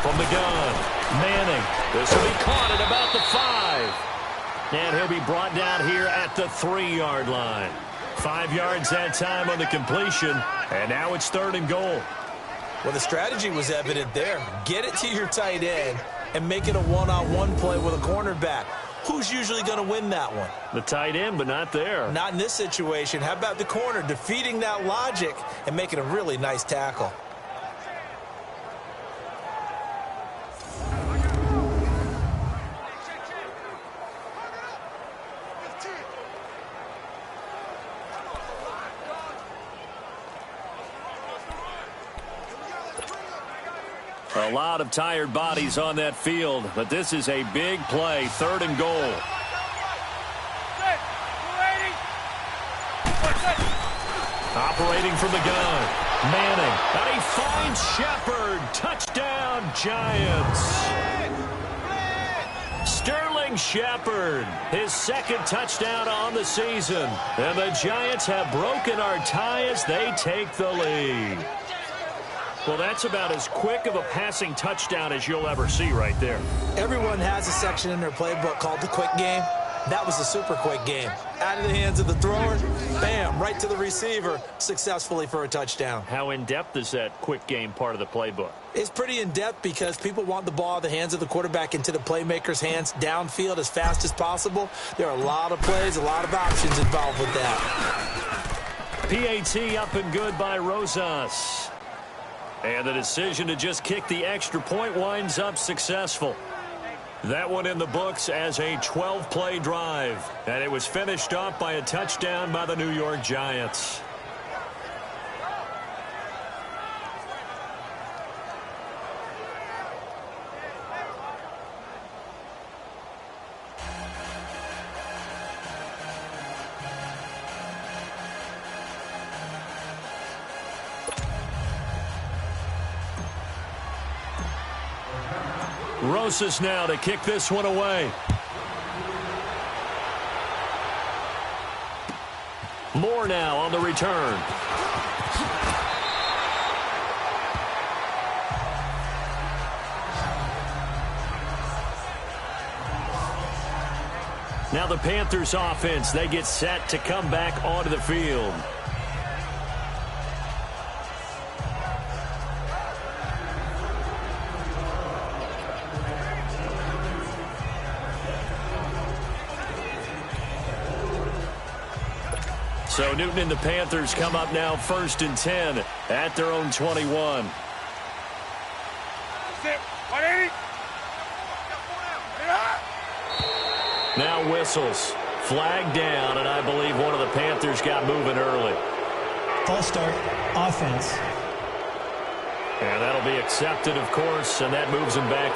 From the gun, Manning. This will be caught at about the 5. And he'll be brought down here at the 3-yard line. 5 yards that time on the completion. And now it's 3rd and goal. Well, the strategy was evident there. Get it to your tight end and make it a one-on-one play with a cornerback. Who's usually going to win that one? The tight end, but not there. Not in this situation. How about the corner defeating that logic and making a really nice tackle? A lot of tired bodies on that field, but this is a big play, 3rd and goal. Operating from the gun, Manning, and he finds Shepard. Touchdown, Giants. Sterling Shepard, his 2nd touchdown on the season. And the Giants have broken our tie as they take the lead. Well, that's about as quick of a passing touchdown as you'll ever see right there. Everyone has a section in their playbook called the quick game. That was a super quick game. Out of the hands of the thrower, bam, right to the receiver, successfully for a touchdown. How in-depth is that quick game part of the playbook? It's pretty in-depth because people want the ball out of the hands of the quarterback into the playmaker's hands downfield as fast as possible. There are a lot of plays, a lot of options involved with that. PAT up and good by Rosas. And the decision to just kick the extra point winds up successful. That one in the books as a 12-play drive. And it was finished off by a touchdown by the New York Giants. Rosas now to kick this one away. Moore now on the return. Now the Panthers offense, they get set to come back onto the field. So Newton and the Panthers come up now 1st and 10 at their own 21. Now whistles. Flag down, and I believe one of the Panthers got moving early. False start, offense. And that'll be accepted, of course, and that moves him back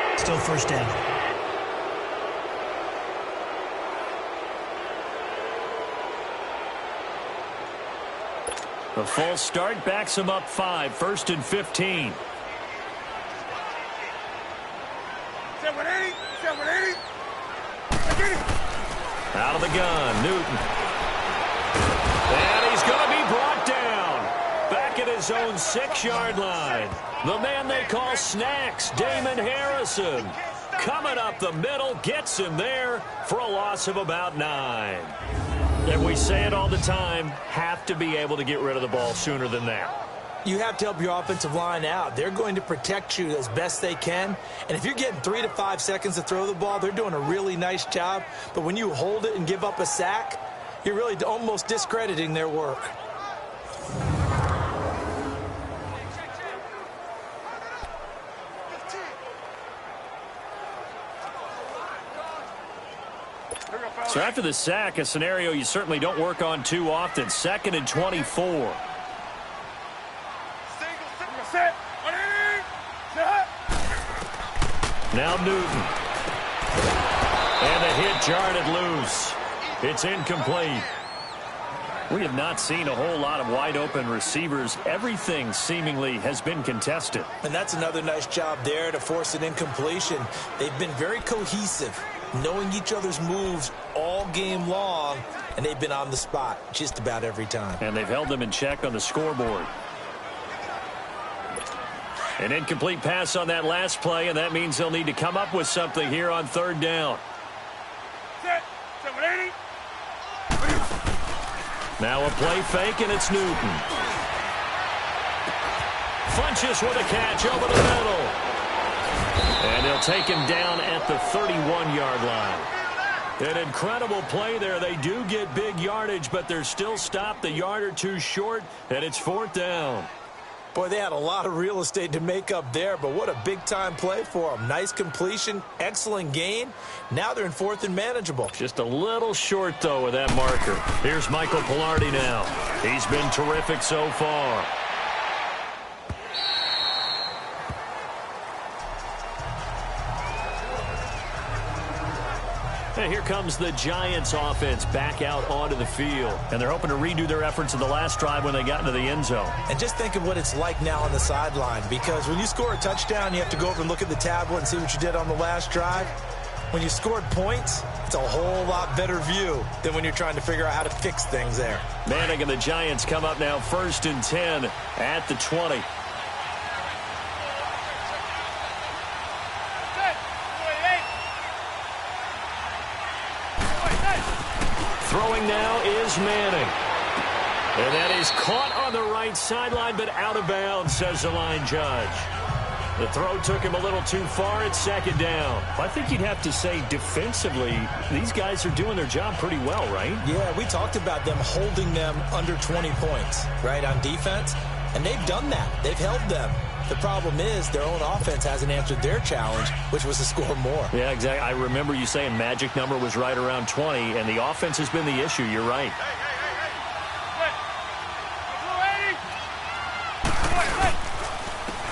5. Still first down. The false start backs him up 5, 1st and 15. Out of the gun, Newton. And he's going to be brought down. Back at his own 6-yard line. The man they call Snacks, Damon Harrison. Coming up the middle, gets him there for a loss of about 9. And we say it all the time, have to be able to get rid of the ball sooner than that. You have to help your offensive line out. They're going to protect you as best they can. And if you're getting 3 to 5 seconds to throw the ball, they're doing a really nice job. But when you hold it and give up a sack, you're really almost discrediting their work. So after the sack, a scenario you certainly don't work on too often. 2nd and 24. Now Newton. And the hit jarred it loose. It's incomplete. We have not seen a whole lot of wide-open receivers. Everything seemingly has been contested. And that's another nice job there to force an incompletion. They've been very cohesive, knowing each other's moves all game long, and they've been on the spot just about every time. And they've held them in check on the scoreboard. An incomplete pass on that last play, and that means they'll need to come up with something here on 3rd down. Now a play fake, and it's Newton. Funches with a catch over the middle. And he'll take him down at the 31-yard line. An incredible play there. They do get big yardage, but they're still stopped a yard or two short, and it's 4th down. Boy, they had a lot of real estate to make up there, but what a big-time play for them. Nice completion, excellent gain. Now they're in 4th and manageable. Just a little short, though, with that marker. Here's Michael Pilardi now. He's been terrific so far. And here comes the Giants offense back out onto the field. And they're hoping to redo their efforts in the last drive when they got into the end zone. And just think of what it's like now on the sideline, because when you score a touchdown, you have to go over and look at the tablet and see what you did on the last drive. When you scored points, it's a whole lot better view than when you're trying to figure out how to fix things there. Manning and the Giants come up now 1st and 10 at the 20. Throwing now is Manning. And that is caught on the right sideline, but out of bounds, says the line judge. The throw took him a little too far. It's second down. I think you'd have to say defensively, these guys are doing their job pretty well, right? Yeah, we talked about them holding them under 20 points, right, on defense. And they've done that. They've held them. The problem is their own offense hasn't answered their challenge, which was to score more. Yeah, exactly. I remember you saying magic number was right around 20, and the offense has been the issue. You're right.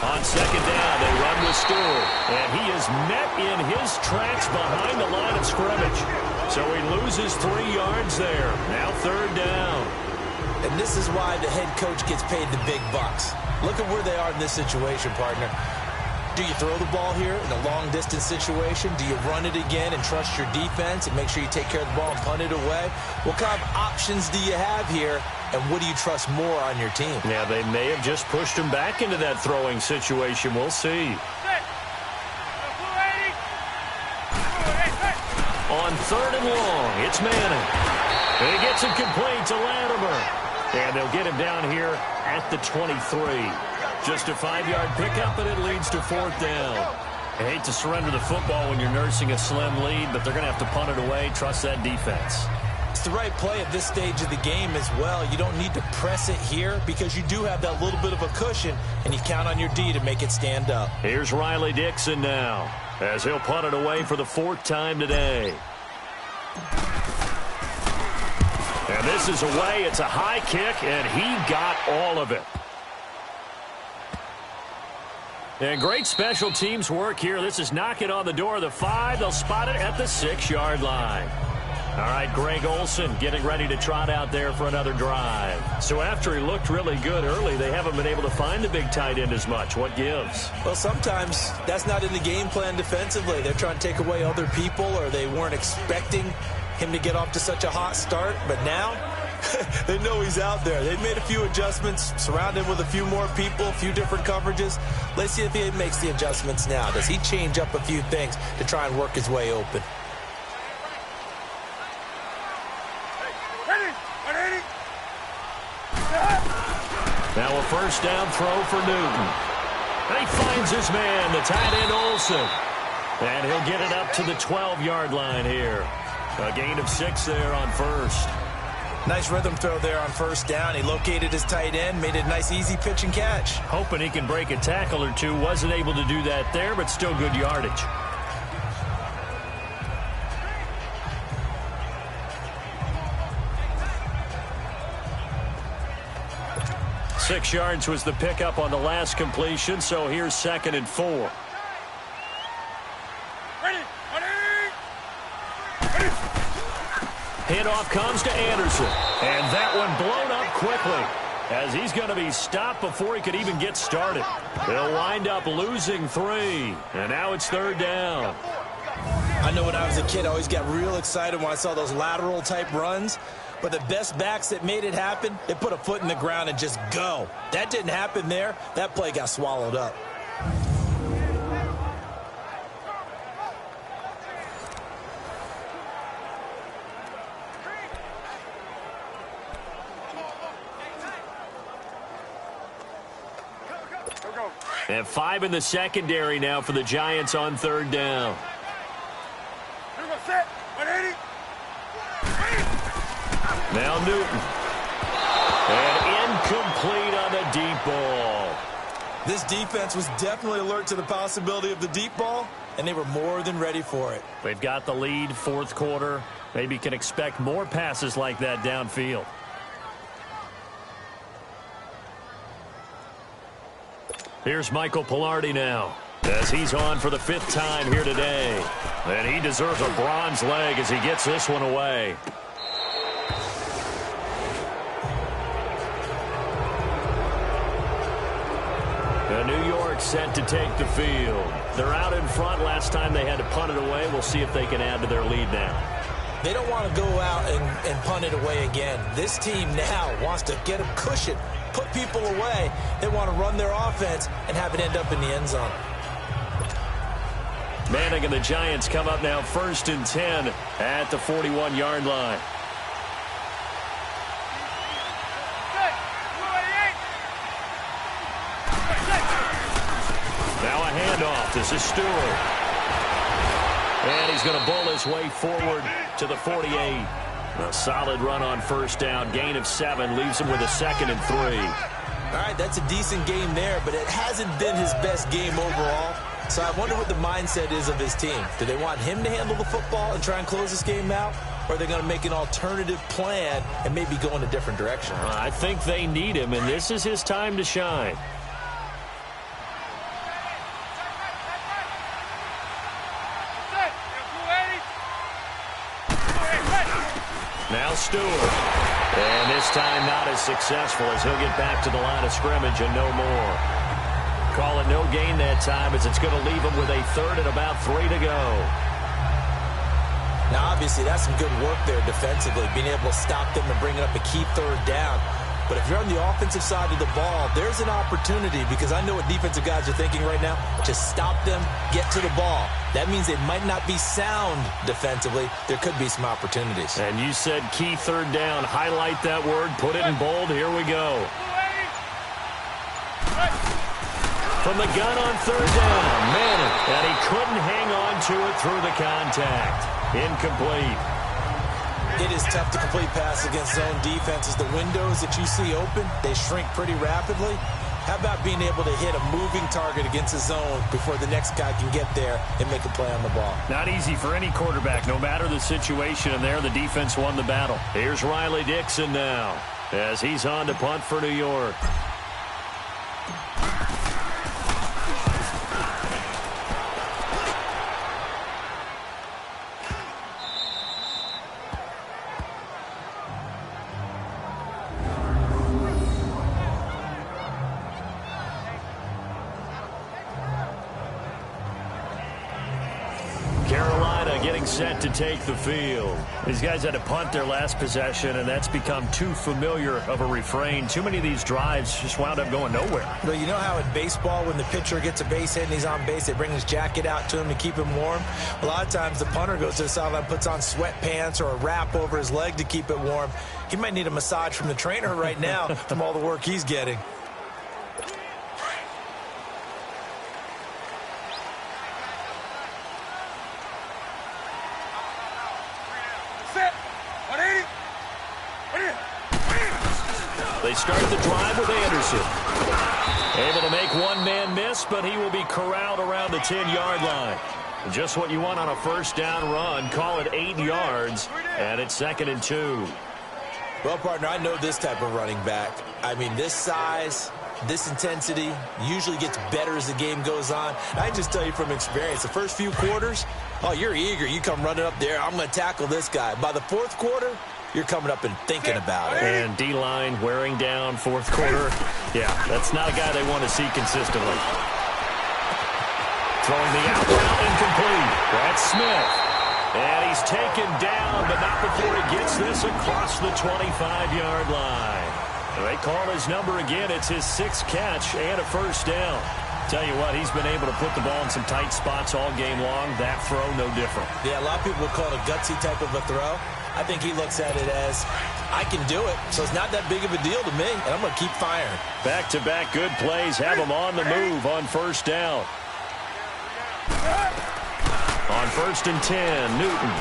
On second down, they run with Stewart, and he is met in his tracks behind the line of scrimmage. So he loses 3 yards there. Now third down. And this is why the head coach gets paid the big bucks. Look at where they are in this situation, partner. Do you throw the ball here in a long-distance situation? Do you run it again and trust your defense and make sure you take care of the ball and punt it away? What kind of options do you have here, and what do you trust more on your team? Yeah, they may have just pushed him back into that throwing situation. We'll see. On third and long, it's Manning. And he gets it complete to Latimer. And they'll get him down here at the 23. Just a 5-yard pickup, and it leads to fourth down. I hate to surrender the football when you're nursing a slim lead, but they're going to have to punt it away. Trust that defense. It's the right play at this stage of the game as well. You don't need to press it here because you do have that little bit of a cushion, and you count on your D to make it stand up. Here's Riley Dixon now, as he'll punt it away for the 4th time today. And this is away. It's a high kick, and he got all of it. And great special teams work here. This is knocking on the door of the 5. They'll spot it at the 6-yard line. All right, Greg Olsen getting ready to trot out there for another drive. So after he looked really good early, they haven't been able to find the big tight end as much. What gives? Well, sometimes that's not in the game plan defensively. They're trying to take away other people, or they weren't expecting him to get off to such a hot start. But now they know he's out there. They've made a few adjustments, surrounded him with a few more people, a few different coverages. Let's see if he makes the adjustments now. Does he change up a few things to try and work his way open? Now a first down throw for Newton. And he finds his man, the tight end Olsen. And he'll get it up to the 12-yard line here. A gain of 6 there on first. Nice rhythm throw there on first down. He located his tight end, made it a nice easy pitch and catch. Hoping he can break a tackle or two. Wasn't able to do that there, but still good yardage. Six yards was the pickup on the last completion, so here's 2nd and 4. Handoff comes to Anderson, and that one blown up quickly as he's going to be stopped before he could even get started. They'll wind up losing 3, and now it's 3rd down. I know when I was a kid, I always got real excited when I saw those lateral-type runs. But the best backs that made it happen, they put a foot in the ground and just go. That didn't happen there. That play got swallowed up. And 5 in the secondary now for the Giants on 3rd down. Now Newton. And incomplete on the deep ball. This defense was definitely alert to the possibility of the deep ball, and they were more than ready for it. They've got the lead, 4th quarter. Maybe can expect more passes like that downfield. Here's Michael Pilardi now, as he's on for the 5th time here today. And he deserves a bronze leg as he gets this one away. New York set to take the field. They're out in front. Last time they had to punt it away. We'll see if they can add to their lead now. They don't want to go out and punt it away again. This team now wants to get a cushion, put people away. They want to run their offense and have it end up in the end zone. Manning and the Giants come up now 1st and 10 at the 41-yard line. Now a This is Stewart. And he's going to bull his way forward to the 48. A solid run on first down. Gain of 7 leaves him with a 2nd and 3. All right, that's a decent game there, but it hasn't been his best game overall. So I wonder what the mindset is of his team. Do they want him to handle the football and try and close this game out? Or are they going to make an alternative plan and maybe go in a different direction? I think they need him, and this is his time to shine. Now Stewart. And this time not as successful as he'll get back to the line of scrimmage and no more. Call it no gain that time as it's going to leave him with a 3rd and about 3 to go. Now, obviously, that's some good work there defensively, being able to stop them and bring up a key 3rd down. But if you're on the offensive side of the ball, there's an opportunity because I know what defensive guys are thinking right now. Just stop them, get to the ball. That means they might not be sound defensively. There could be some opportunities. And you said key 3rd down. Highlight that word. Put it in bold. Here we go. From the gun on 3rd down. Manning. And he couldn't hang on to it through the contact. Incomplete. It is tough to complete pass against zone defenses. The windows that you see open, they shrink pretty rapidly. How about being able to hit a moving target against a zone before the next guy can get there and make a play on the ball? Not easy for any quarterback, no matter the situation. And there, the defense won the battle. Here's Riley Dixon now as he's on to punt for New York. Set to take the field. These guys had to punt their last possession, and that's become too familiar of a refrain. Too many of these drives just wound up going nowhere. Well, you know how in baseball, when the pitcher gets a base hit and he's on base, they bring his jacket out to him to keep him warm? A lot of times the punter goes to the sideline, puts on sweatpants or a wrap over his leg to keep it warm. He might need a massage from the trainer right now from all the work he's getting. They start the drive with Anderson. Able to make one man miss, but he will be corralled around the 10-yard line. Just what you want on a first down run. Call it 8 yards, and it's 2nd and 2. Well, partner, I know this type of running back. I mean, this size, this intensity usually gets better as the game goes on. I can just tell you from experience, the first few quarters, oh, you're eager. You come running up there, I'm going to tackle this guy. By the 4th quarter, you're coming up and thinking about it. And D-line wearing down 4th quarter. Yeah, that's not a guy they want to see consistently. Throwing the out route incomplete. That's Smith. And he's taken down, but not before he gets this across the 25-yard line. They call his number again. It's his 6th catch and a first down. Tell you what, he's been able to put the ball in some tight spots all game long. That throw, no different. Yeah, a lot of people would call it a gutsy type of a throw. I think he looks at it as, I can do it, so it's not that big of a deal to me, and I'm going to keep firing. Back-to-back good plays have him on the move on first down. On 1st and 10, Newton.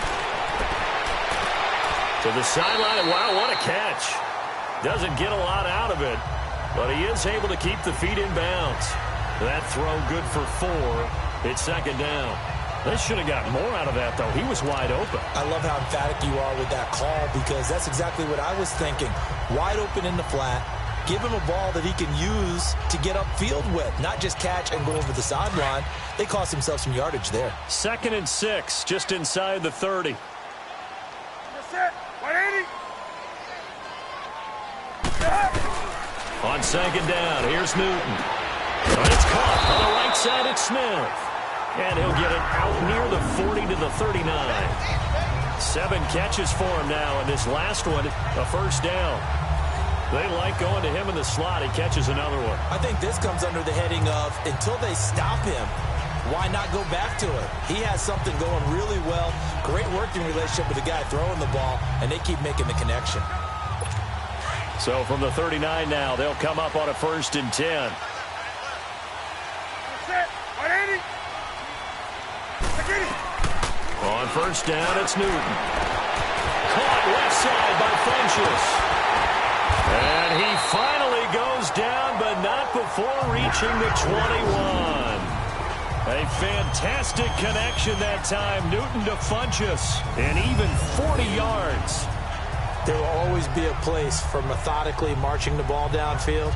To the sideline. Wow, what a catch. Doesn't get a lot out of it, but he is able to keep the feet in bounds. That throw good for 4. It's 2nd down. They should have gotten more out of that, though. He was wide open. I love how emphatic you are with that call because that's exactly what I was thinking. Wide open in the flat. Give him a ball that he can use to get upfield with, not just catch and go over the sideline. They cost themselves some yardage there. 2nd and 6, just inside the 30. On 2nd down, here's Newton. And it's caught on the right side. It's Smith. And he'll get it out near the 40 to the 39. 7 catches for him now, and this last one, a first down. They like going to him in the slot. He catches another one. I think this comes under the heading of, until they stop him, why not go back to it? He has something going really well. Great working relationship with the guy throwing the ball, and they keep making the connection. So from the 39 now, they'll come up on a 1st and 10. first down, it's Newton. Caught left side by Funchess. And he finally goes down, but not before reaching the 21. A fantastic connection that time. Newton to Funchess, and even 40 yards. There will always be a place for methodically marching the ball downfield.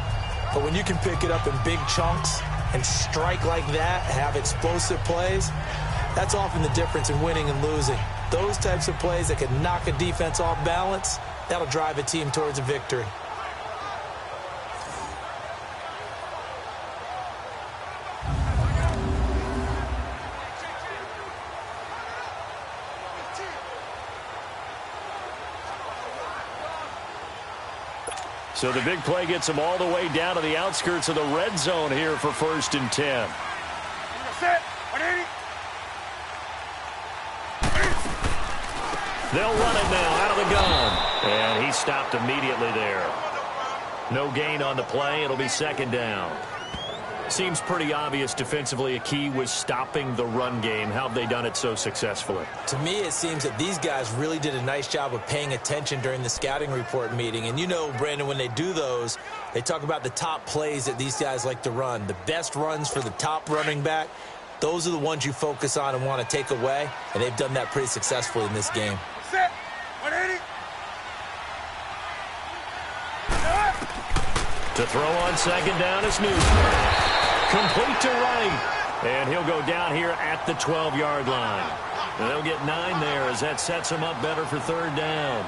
But when you can pick it up in big chunks and strike like that, have explosive plays, that's often the difference in winning and losing. Those types of plays that can knock a defense off balance, that'll drive a team towards a victory. So the big play gets them all the way down to the outskirts of the red zone here for 1st and 10. They'll run it now out of the gun. And he stopped immediately there. No gain on the play. It'll be 2nd down. Seems pretty obvious defensively a key was stopping the run game. How have they done it so successfully? To me, it seems that these guys really did a nice job of paying attention during the scouting report meeting. And you know, Brandon, when they do those, they talk about the top plays that these guys like to run. The best runs for the top running back, those are the ones you focus on and want to take away. And they've done that pretty successfully in this game. Set. 180. To throw on 2nd down is Newton. Complete to right. And he'll go down here at the 12-yard line. And they'll get 9 there as that sets him up better for 3rd down.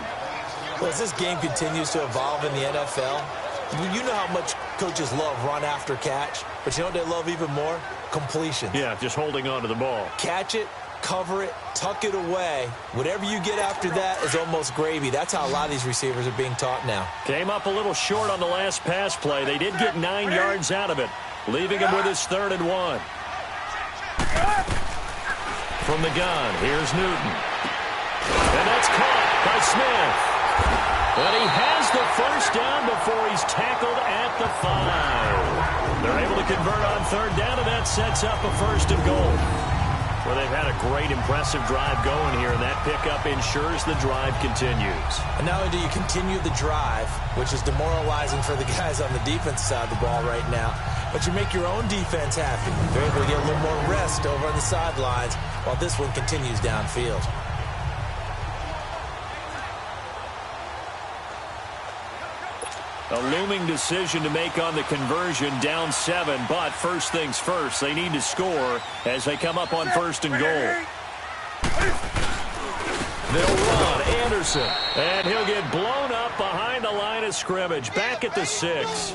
Well, as this game continues to evolve in the NFL, you know how much coaches love run after catch. But you know what they love even more? Completions. Yeah, just holding on to the ball. Catch it, cover it, tuck it away. Whatever you get after that is almost gravy. That's how a lot of these receivers are being taught now. Came up a little short on the last pass play. They did get 9 yards out of it, leaving him with his 3rd and 1. From the gun, here's Newton. And that's caught by Smith. But he has the first down before he's tackled at the 5. They're able to convert on 3rd down, and that sets up a 1st and goal. Well, they've had a great, impressive drive going here, and that pickup ensures the drive continues. And not only do you continue the drive, which is demoralizing for the guys on the defensive side of the ball right now, but you make your own defense happy. They're able to get a little more rest over on the sidelines while this one continues downfield. A looming decision to make on the conversion, down 7, but first things first, they need to score as they come up on 1st and goal. They'll run Anderson, and he'll get blown up behind the line of scrimmage, back at the 6.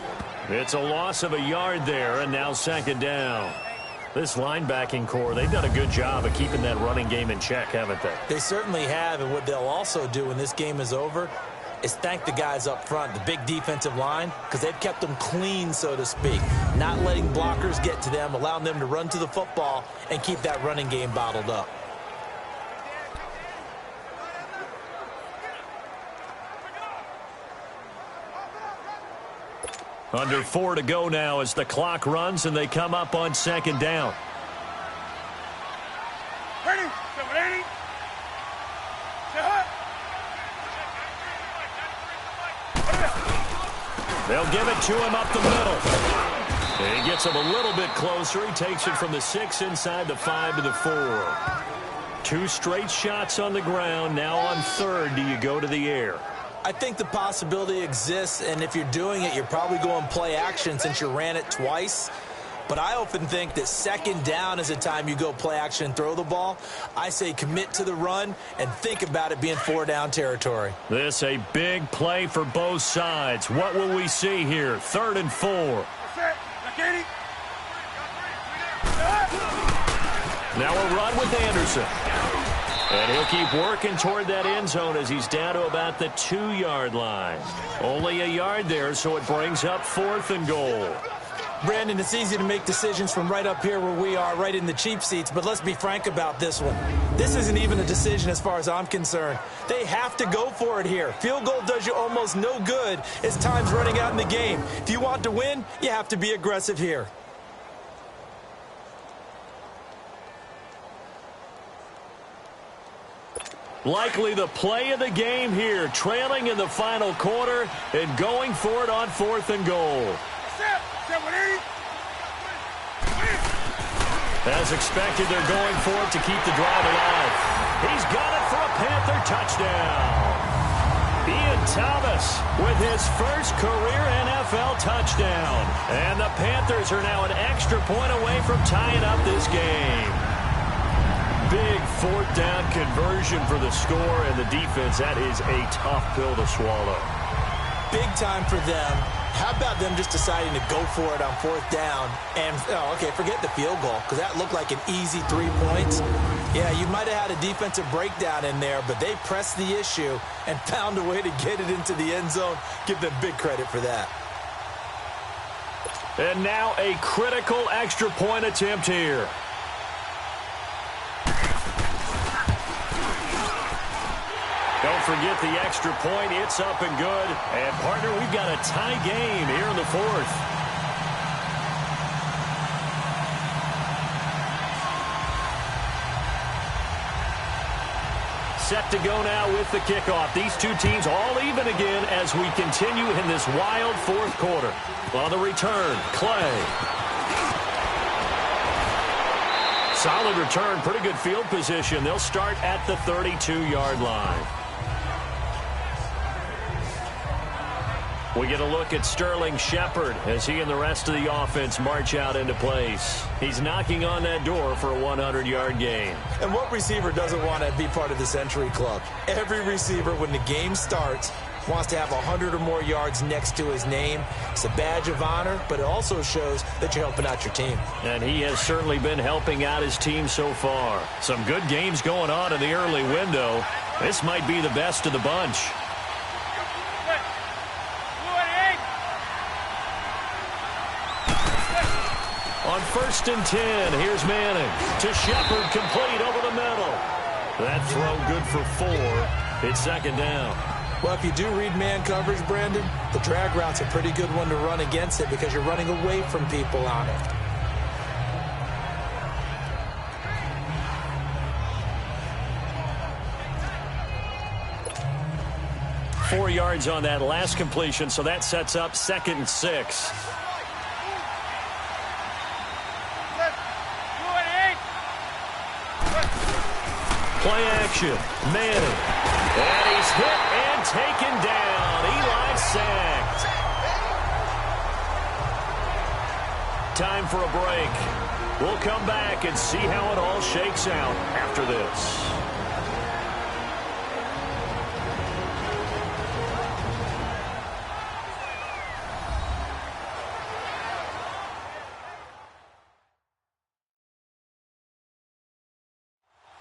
It's a loss of a yard there, and now 2nd down. This linebacking core, they've done a good job of keeping that running game in check, haven't they? They certainly have, and what they'll also do when this game is over is thank the guys up front, the big defensive line, because they've kept them clean, so to speak, not letting blockers get to them, allowing them to run to the football and keep that running game bottled up. Under 4 to go now as the clock runs and they come up on 2nd down. Ready. 780. They'll give it to him up the middle. And he gets him a little bit closer. He takes it from the 6 inside the 5 to the 4. 2 straight shots on the ground. Now on 3rd, do you go to the air? I think the possibility exists, and if you're doing it, you're probably going play action since you ran it twice. But I often think that 2nd down is a time you go play action and throw the ball. I say commit to the run and think about it being 4-down territory. This a big play for both sides. What will we see here? 3rd and 4. Now a run with Anderson. And he'll keep working toward that end zone as he's down to about the 2-yard line. Only a yard there, so it brings up 4th and goal. Brandon, it's easy to make decisions from right up here where we are, right in the cheap seats, but let's be frank about this one. This isn't even a decision as far as I'm concerned. They have to go for it here. Field goal does you almost no good as time's running out in the game. If you want to win, you have to be aggressive here. Likely the play of the game here, trailing in the final quarter and going for it on 4th and goal. As expected, they're going for it to keep the drive alive. He's got it for a Panther touchdown. Ian Thomas with his first career NFL touchdown. And the Panthers are now an extra point away from tying up this game. Big 4th down conversion for the score, and the defense, that is a tough pill to swallow. Big time for them. How about them just deciding to go for it on 4th down? And, forget the field goal, because that looked like an easy 3 points. Yeah, you might have had a defensive breakdown in there, but they pressed the issue and found a way to get it into the end zone. Give them big credit for that. And now a critical extra point attempt here. Don't forget the extra point. It's up and good. And, partner, we've got a tie game here in the 4th. Set to go now with the kickoff. These two teams all even again as we continue in this wild 4th quarter. On the return, Clay. Solid return, pretty good field position. They'll start at the 32-yard line. We get a look at Sterling Shepard as he and the rest of the offense march out into place. He's knocking on that door for a 100-yard gain. And what receiver doesn't want to be part of the Century Club? Every receiver, when the game starts, wants to have 100 or more yards next to his name. It's a badge of honor, but it also shows that you're helping out your team. And he has certainly been helping out his team so far. Some good games going on in the early window. This might be the best of the bunch. On 1st and 10, here's Manning to Shepard, complete over the middle. That throw good for 4. It's 2nd down. Well, if you do read man coverage, Brandon, the drag route's a pretty good one to run against it because you're running away from people on it. Four yards on that last completion, so that sets up 2nd and 6. Play action. Manning. And he's hit and taken down. Eli sacked. Time for a break. We'll come back and see how it all shakes out after this.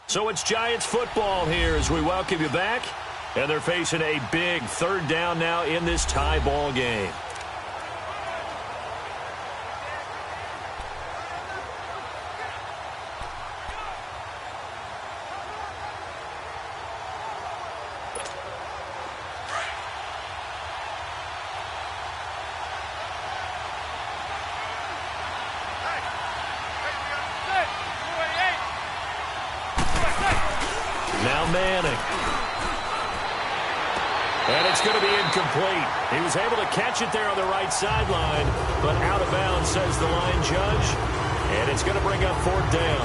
So it's Giants football here as we welcome you back. And they're facing a big 3rd down now in this tie ball game. Now Manning. And it's going to be incomplete. He was able to catch it there on the right sideline, but out of bounds, says the line judge. And it's going to bring up 4th down.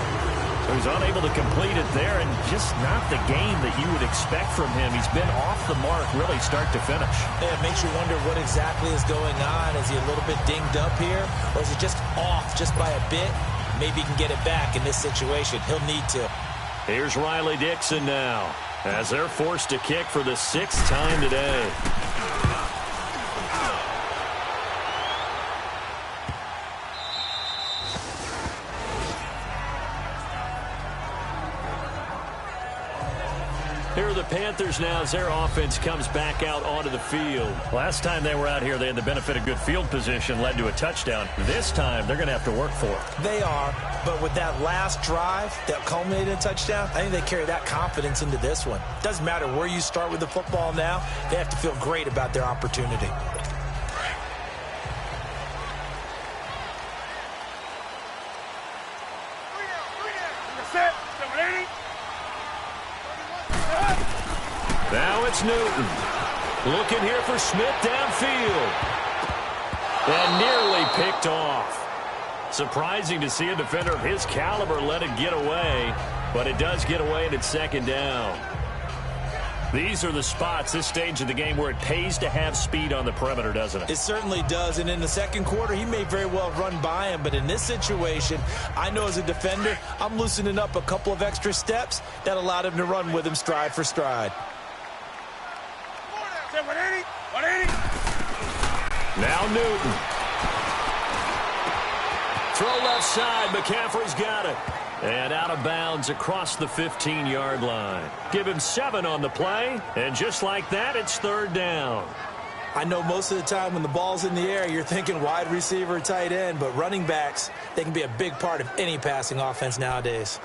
So he's unable to complete it there, and just not the game that you would expect from him. He's been off the mark really start to finish. Yeah, it makes you wonder what exactly is going on. Is he a little bit dinged up here, or is he just off just by a bit? Maybe he can get it back in this situation. He'll need to. Here's Riley Dixon now, as they're forced to kick for the 6th time today. Here are the Panthers now as their offense comes back out onto the field. Last time they were out here, they had the benefit of good field position, led to a touchdown. This time, they're going to have to work for it. They are, but with that last drive that culminated in a touchdown, I think they carry that confidence into this one. Doesn't matter where you start with the football now, they have to feel great about their opportunity. Now it's Newton. Looking here for Smith downfield. And nearly picked off. Surprising to see a defender of his caliber let it get away, but it does get away and it's second down. These are the spots, this stage of the game, where it pays to have speed on the perimeter, doesn't it? It certainly does, and in the second quarter, he may very well run by him, but in this situation, I know as a defender, I'm loosening up a couple of extra steps that allowed him to run with him stride for stride. Now Newton. Throw left side. McCaffrey's got it. And out of bounds across the 15-yard line. Give him 7 on the play. And just like that, it's third down. I know most of the time when the ball's in the air, you're thinking wide receiver, tight end, but running backs, they can be a big part of any passing offense nowadays.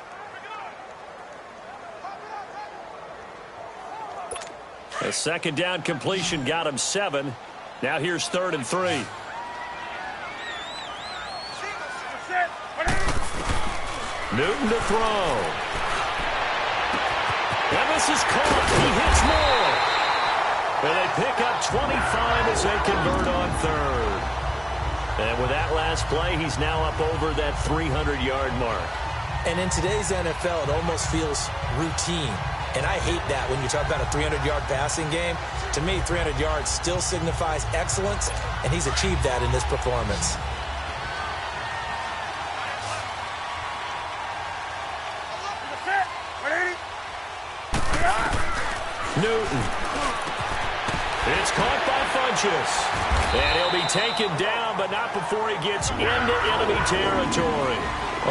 A second down completion got him 7. Now here's 3rd and 3. Newton to throw. And this is caught. He hits more. And they pick up 25 as they convert on 3rd. And with that last play, he's now up over that 300-yard mark. And in today's NFL, it almost feels routine. And I hate that when you talk about a 300-yard passing game. To me, 300 yards still signifies excellence, and he's achieved that in this performance. Newton. It's caught by Funchess. And he'll be taken down, but not before he gets into enemy territory.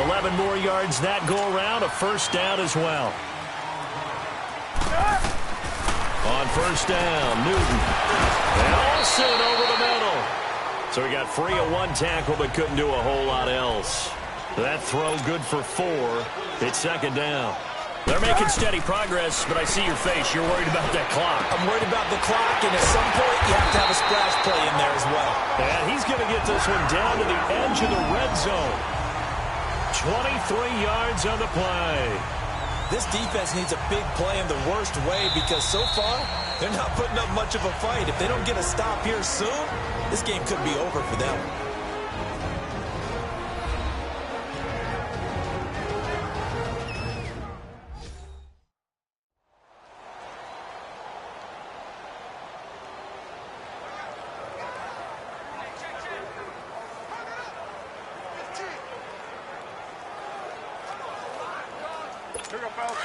11 more yards that go around, a first down as well. On first down, Newton. And Olsen over the middle. So he got free of 1 tackle, but couldn't do a whole lot else. That throw good for 4. It's second down. They're making steady progress, but I see your face. You're worried about that clock. I'm worried about the clock, and at some point, you have to have a splash play in there as well. And he's going to get this one down to the edge of the red zone. 23 yards on the play. This defense needs a big play in the worst way because so far, they're not putting up much of a fight. If they don't get a stop here soon, this game could be over for them.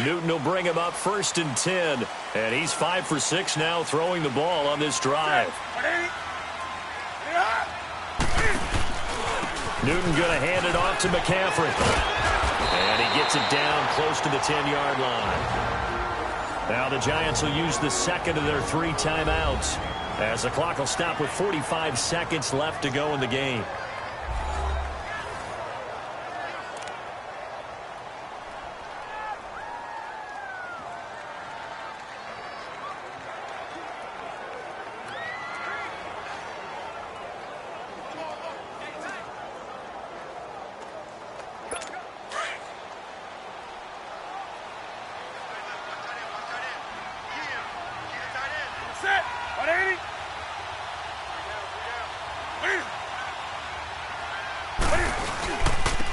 Newton will bring him up 1st and 10. And he's 5 for 6 now throwing the ball on this drive. Newton going to hand it off to McCaffrey. And he gets it down close to the 10-yard line. Now the Giants will use the second of their 3 timeouts as the clock will stop with 45 seconds left to go in the game.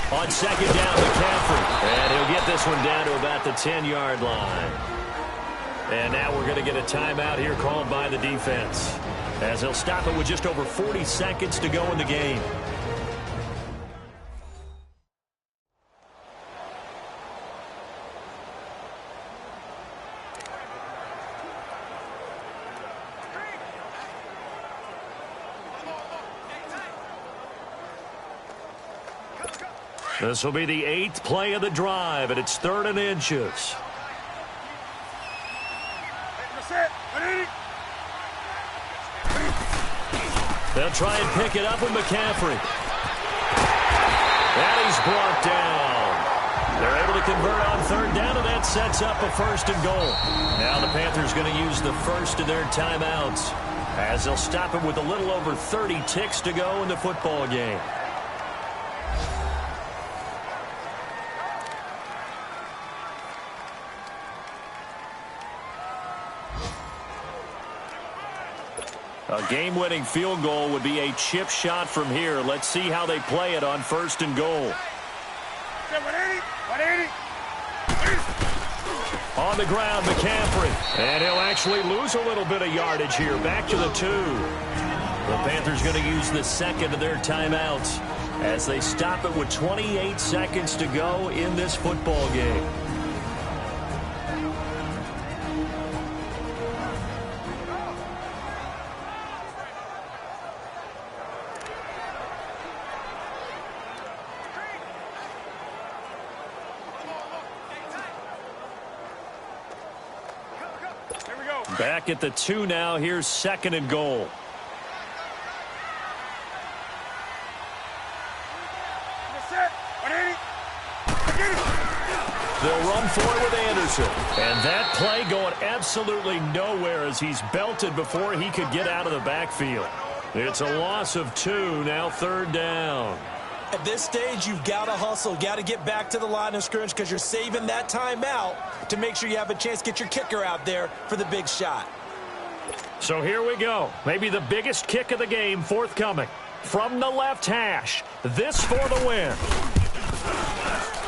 On second down, McCaffrey. And he'll get this one down to about the 10-yard line. And now we're going to get a timeout here called by the defense, as they'll stop it with just over 40 seconds to go in the game. This will be the 8th play of the drive, and it's 3rd and inches. They'll try and pick it up with McCaffrey. And he's brought down. They're able to convert on 3rd down, and that sets up a 1st and goal. Now the Panthers going to use the first of their timeouts, as they'll stop it with a little over 30 ticks to go in the football game. A game-winning field goal would be a chip shot from here. Let's see how they play it on 1st and goal. On the ground, McCaffrey. And he'll actually lose a little bit of yardage here. Back to the 2. The Panthers going to use the second of their timeouts as they stop it with 28 seconds to go in this football game. Back at the 2 now. Here's 2nd and goal. They'll run for it with Anderson. And that play going absolutely nowhere as he's belted before he could get out of the backfield. It's a loss of 2, now 3rd down. At this stage, you've got to hustle, got to get back to the line of scrimmage because you're saving that timeout to make sure you have a chance to get your kicker out there for the big shot. So here we go. Maybe the biggest kick of the game forthcoming. From the left hash. This for the win.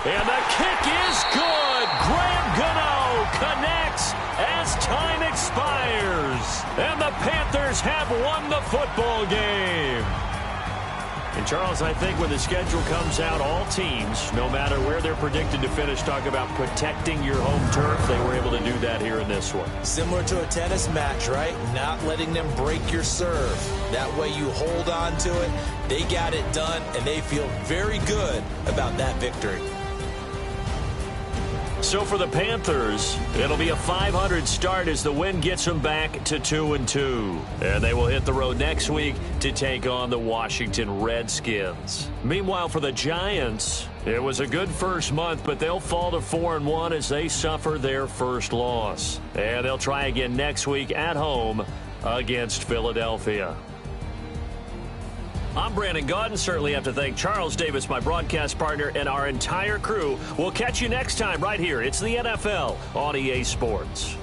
And the kick is good. Graham Gano connects as time expires. And the Panthers have won the football game. And, Charles, I think when the schedule comes out, all teams, no matter where they're predicted to finish, talk about protecting your home turf. They were able to do that here in this one. Similar to a tennis match, right? Not letting them break your serve. That way you hold on to it. They got it done, and they feel very good about that victory. So for the Panthers, it'll be a .500 start as the win gets them back to 2-2. And they will hit the road next week to take on the Washington Redskins. Meanwhile, for the Giants, it was a good first month, but they'll fall to 4-1 as they suffer their first loss. And they'll try again next week at home against Philadelphia. I'm Brandon Gaudin. Certainly have to thank Charles Davis, my broadcast partner, and our entire crew. We'll catch you next time right here. It's the NFL on EA Sports.